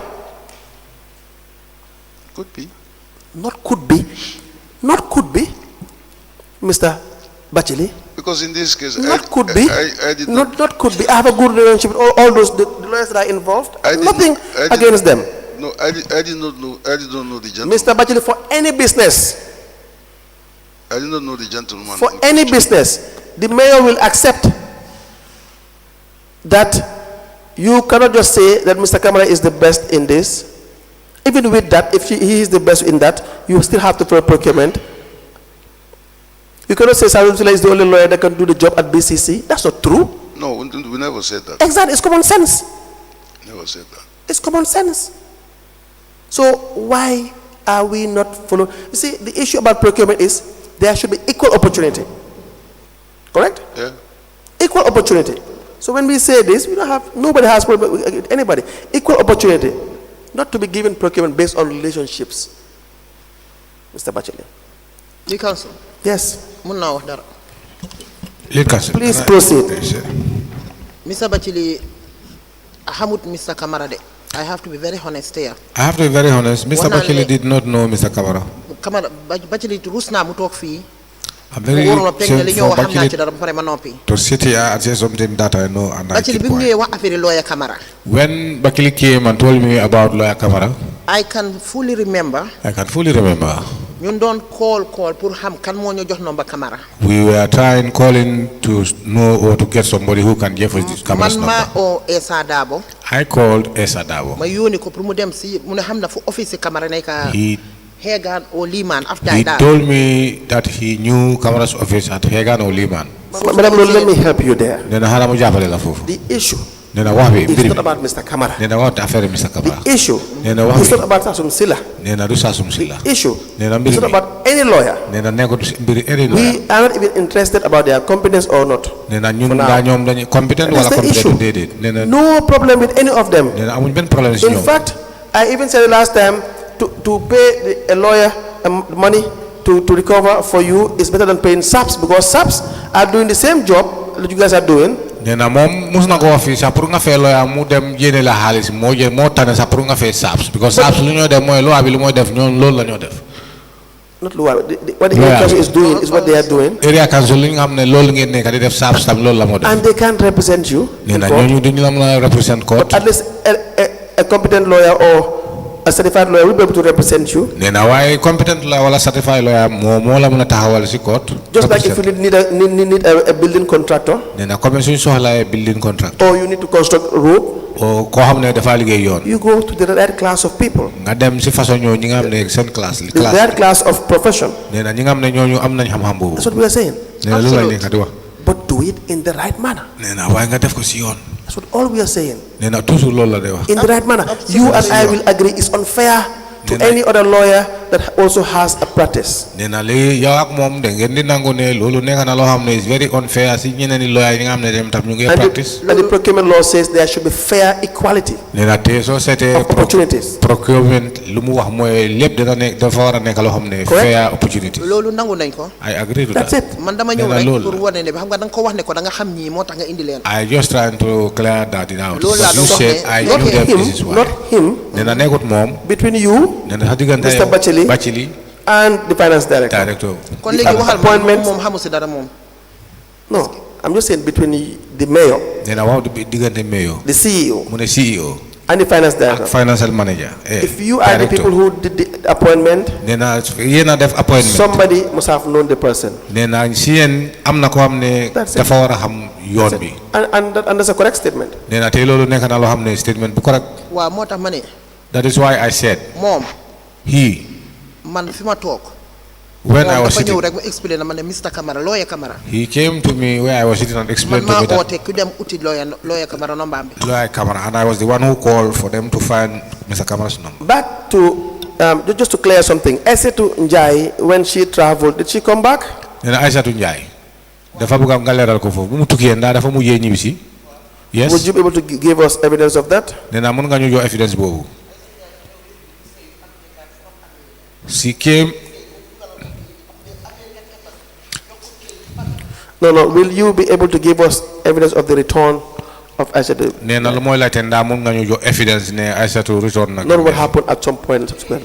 Could be. Not could be. Not could be, Mr. Batchily. Because in this case, not could be. I did not. Not could be. I have a good relationship with all those the lawyers that are involved. Nothing against them. No, I did not know. I did not know the gentleman. Mr. Batchily, for any business, I did not know the gentleman. For any business, the mayor will accept that you cannot just say that Mr. Kamara is the best in this. Even with that, if he is the best in that, you still have to pay procurement. You cannot say Sarusula is the only lawyer that can do the job at BCC. That's not true. No, we never said that. Exactly, it's common sense. Never said that. It's common sense. So why are we not following? You see, the issue about procurement is there should be equal opportunity. Correct? Yeah. Equal opportunity. So when we say this, we don't have, nobody has problem with anybody. Equal opportunity. Not to be given procurement based on relationships. Mr. Batchily. The council. Yes. Please proceed. Mr. Batchily, Hamut Mr. Kamara de. I have to be very honest here. I have to be very honest. Mr. Batchily did not know Mr. Kamara. Kamara Batchily to Rusna Mutok fee. I'm very sure for Batchily to sit here and say something that I know and I keep quiet. When Batchily came and told me about lawyer Kamara, I can fully remember. You don't call pour ham can mo jox number Kamara. We were trying calling to know or to get somebody who can give us this Kamara's number. O Esa Dabo. I called Esa Dabo. Ma yoni ko pour mu dem si mu ne xam na fu office Kamara nekka Hegan or Liman after he that. He told me that he knew Kamara's office at Hegan or Liman. Madam, let me help you there. The issue is not about Mr. Kamara. The issue is not about Sasum Silla. The issue is not about any lawyer. We are not even interested about their competence or not. That's the issue. No problem with any of them. In fact, I even said last time, to pay a lawyer money to recover for you is better than paying SAPs, because SAPs are doing the same job that you guys are doing. Nena mom musna go office apurunga fe lawyer mu dem jene la halis mo je mo tane sapurunga fe SAPs, because SAPs lu ñoo def moy loi bi lu moy def ñoo lool la ñoo def. Not loi, what the area council is doing is what they are doing. Area council li nga xamne lool ngeen nekk di def SAPs tam lool la mo def. And they can't represent you. Nena ñoo ñu duñu la mëna represent court. But at least a competent lawyer or a certified lawyer will be able to represent you. Nena why competent lawyer wala certified lawyer mo la muna taxawal ci court. Just like if you need a building contractor. Nena comme suñu soxla building contract. Or you need to construct a road. O ko xamne dafa liggéey yoon. You go to the right class of people. Nga dem ci façon ñoo ñi nga xamne sen classe The right class of profession. Nena ñi nga xamne ñoo am nañ xam-xam bobu. That's what we are saying. Nena lu lay nekk di wax. But do it in the right manner. Nena way nga def ko ci yoon. That's what all we are saying. Nena toujours loolu la day wax. In the right manner. You and I will agree it's unfair to any other lawyer that also has a practice. Nena li yow ak mom de ngeen di nangu ne loolu nekk na loo xam ne is very unfair si ñeneen ni lawyer yi nga xam ne dem tam ñu ngi practice. And the procurement law says there should be fair equality. Nena te soo seetee opportunities. Procurement lu mu wax mooy lépp dina nekk dafa war a nekk loo xam ne fair opportunity. loolu nangu nañ ko. I agree to that. That's it. man dama ñëw rek pour wane ne xam nga da nga ko wax ne ko da nga xam ñii moo tax nga indi leen. I just trying to clear that out. loolu laa You said I knew that this is why. Not him. Nena nekkut moom. Between you. Nena sa diggante Mr. Batchily and the finance director. kon léegi waxal moom xamu si dara moom. No, I'm just saying between the mayor. Nena waaw diggante mayor. The CEO. Mu ne CEO. And the finance director. Financial manager. If you are the people who did the appointment, Nena yéena def appointment. somebody must have known the person. Nena si yéen am na ko xam ne dafa war a xam yoon bi. And that's a correct statement. Nena te loolu nekk na loo xam ne statement bu correct. waaw moo tax ma ne. That is why I said. moom. man fi ma toog. When I was sitting. dafa ñëw rek mu explain na ma ne Mr. Camara lawyer Camara. He came to me where I was sitting and explained to me that. man maa oote ku dem uti lawyer Camara nombaam bi. Lawyer Camara, and I was the one who called for them to find Mr. Camara's number. Back to just to clear something. Aissatou Njai, when she traveled, did she come back? Nena Aissatou Njai. Dafa bëgg nga leeral ko foofu bu mu tukkee ndax dafa mujjee ñibbisi. Yes. Would you be able to give us evidence of that? Nena mën nga ñu jox evidence boobu. She came. No. Will you be able to give us evidence of the return of Aissatou? Nena lu mooy laajte ndax mën nga ñu jox evidence ne Aissatou return na. Not what happened at some point subsequent.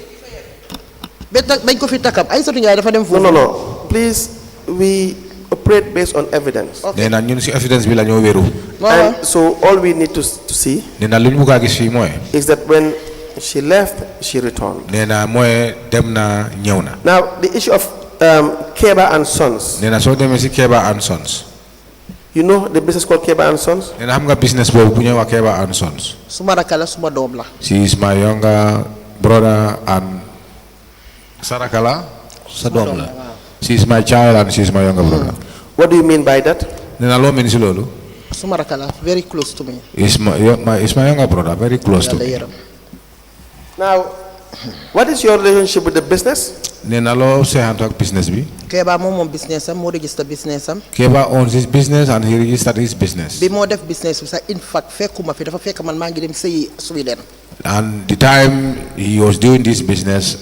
bañ ko fi takab Aissatou Njai dafa dem foofu. No. Please, we operate based on evidence. Nena ñun si evidence bi la ñoo wéeru. And so all we need to see. Nena lu ñu bëgg a gis fii mooy. Is that when she left, she returned. Nena mooy dem na ñëw na. Now the issue of Keba and Sons. Nena soo demee si Keba and Sons. You know the business called Keba and Sons? Nena xam nga business boobu bu ñuy wax Keba and Sons. suma rakk la suma doom la. She is my younger brother and Sarakala sa doom la. She is my child and she is my younger brother. What do you mean by that? Nena loo mean si loolu. suma rakk la very close to me. Is my younger brother very close to me. Now, what is your relationship with the business? Nena loo seexantu ak business bi. Keba moom business am moo register business am. Keba owns his business and he registered his business. bi moo def business bi sax in fact fekkuma fi dafa fekk man maa ngi dem sëyi Sweden. And the time he was doing this business,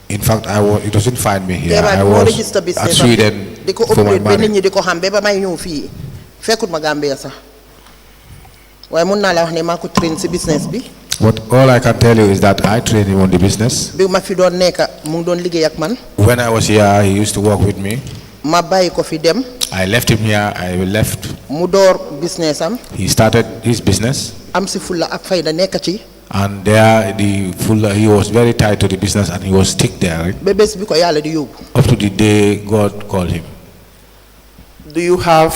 in fact, it doesn't find me here. I was at Sweden for my marriage. nit ñi di ko xam ba may ñëw fii fekkut ma Gambia sax waaye mun naa la wax ne maa ko train si business bi. But all I can tell you is that I trained him on the business. bi ma fi doon nekk mu ngi doon liggéey ak man. When I was here, he used to work with me. ma bàyyi ko fi dem. I left him here. I left. mu door business am. He started his business. am si fulla ak fayda nekk ci. And there, he was very tied to the business and he was stick there. Right? ba bés bi ko yàlla di yóbbu. Up to the day God called him. Do you have,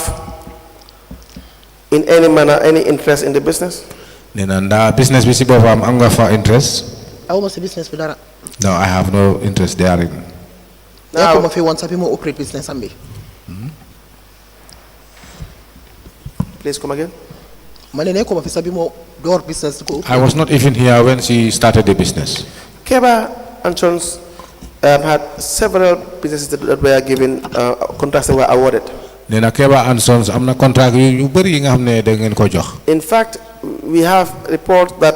in any manner, any interest in the business? Nena business bi si boppam am nga fa interest? awma si business bi dara. No, I have no interest therein. Now, ma fi woon sax bi moo operate business am bi. Please come again. ma ne nekkuma fi sax bi moo door business ko. I was not even here when she started the business. Keba and Sons had several businesses that were given contracts that were awarded. Nena Keba and Sons am na contract yu bëri yi nga xam ne da ngeen ko jox. In fact, we have reports that,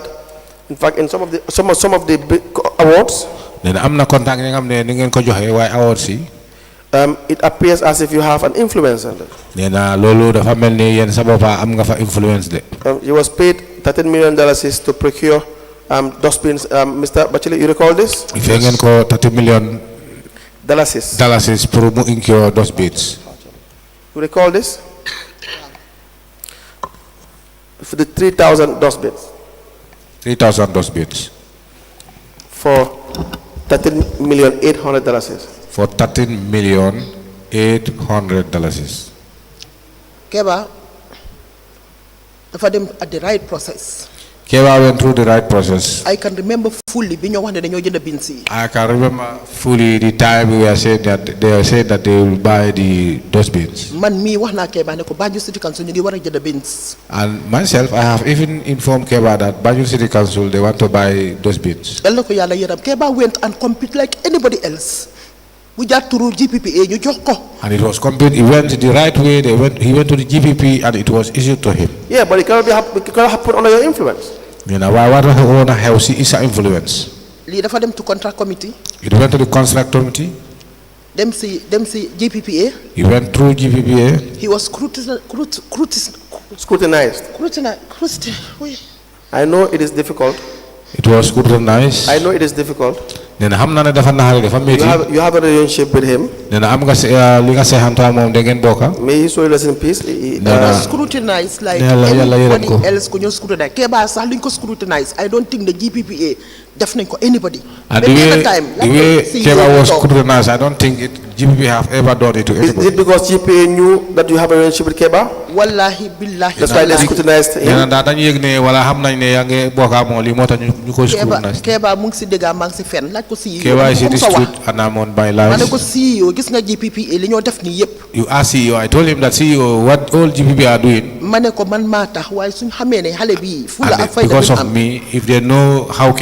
in fact, in some of the big awards. Nena am na contract yi nga xam ne ni ngeen ko joxe waaye awards yi. It appears as if you have an influence on it. Nena loolu dafa mel ni yéen sa boppa am nga fa influence de. He was paid $13 million to procure dustbins. Mr. Batchily, you recall this? Fee ngeen ko $30 million pour mu incur dustbins. You recall this? For the 3,000 dustbins. 3,000 dustbins. for $13,800,000. For $13,800,000. Keba, dafa dem at the right process. Keba went through the right process. I can remember fully bi ñoo wax ne dañoo jënd beans yi. I can remember fully the time we were saying that they will buy those beans. Man mii wax naa Keba ne ko Banjul City Council ñu ngi war a jënd beans. And myself, I have even informed Keba that Banjul City Council, they want to buy those beans. Yal na ko Yàlla yërëm. Keba went and compete like anybody else. We just through GPPA ñu jox ko. And it was complete. He went the right way. He went to the GPP, and it was issued to him. Yeah, but it cannot happen under your influence. You know why? What is his influence? Lii dafa dem to contract committee. It went to the contract committee. Dem si GPPA. He went through GPPA. He was scrutinized. I know it is difficult. It was scrutinized. I know it is difficult. You have a relationship with him. May he show you in peace. Scrutinized like anybody else could scrutinize. Keba sax luñ ko scrutinize. I don't think the GPPA def nañ ko anybody. And the way Keba was scrutinized, I don't think GPPA have ever done it to anybody. Is it because GPPA knew that you have a relationship with Keba? Wallahi billahi. That's why they scrutinized him. Keba mu ngi si dëgg maa ngi si fen laaj ko CEO. Keba is in the street and I'm on my life. Ma ne ko CEO gis nga GPPA li ñoo def nii yëpp. You ask CEO. I told him that CEO, what all GPP are doing. Ma ne ko man maa tax waaye suñ xamee ne xale bi fu la ak fayda because of me, if they know how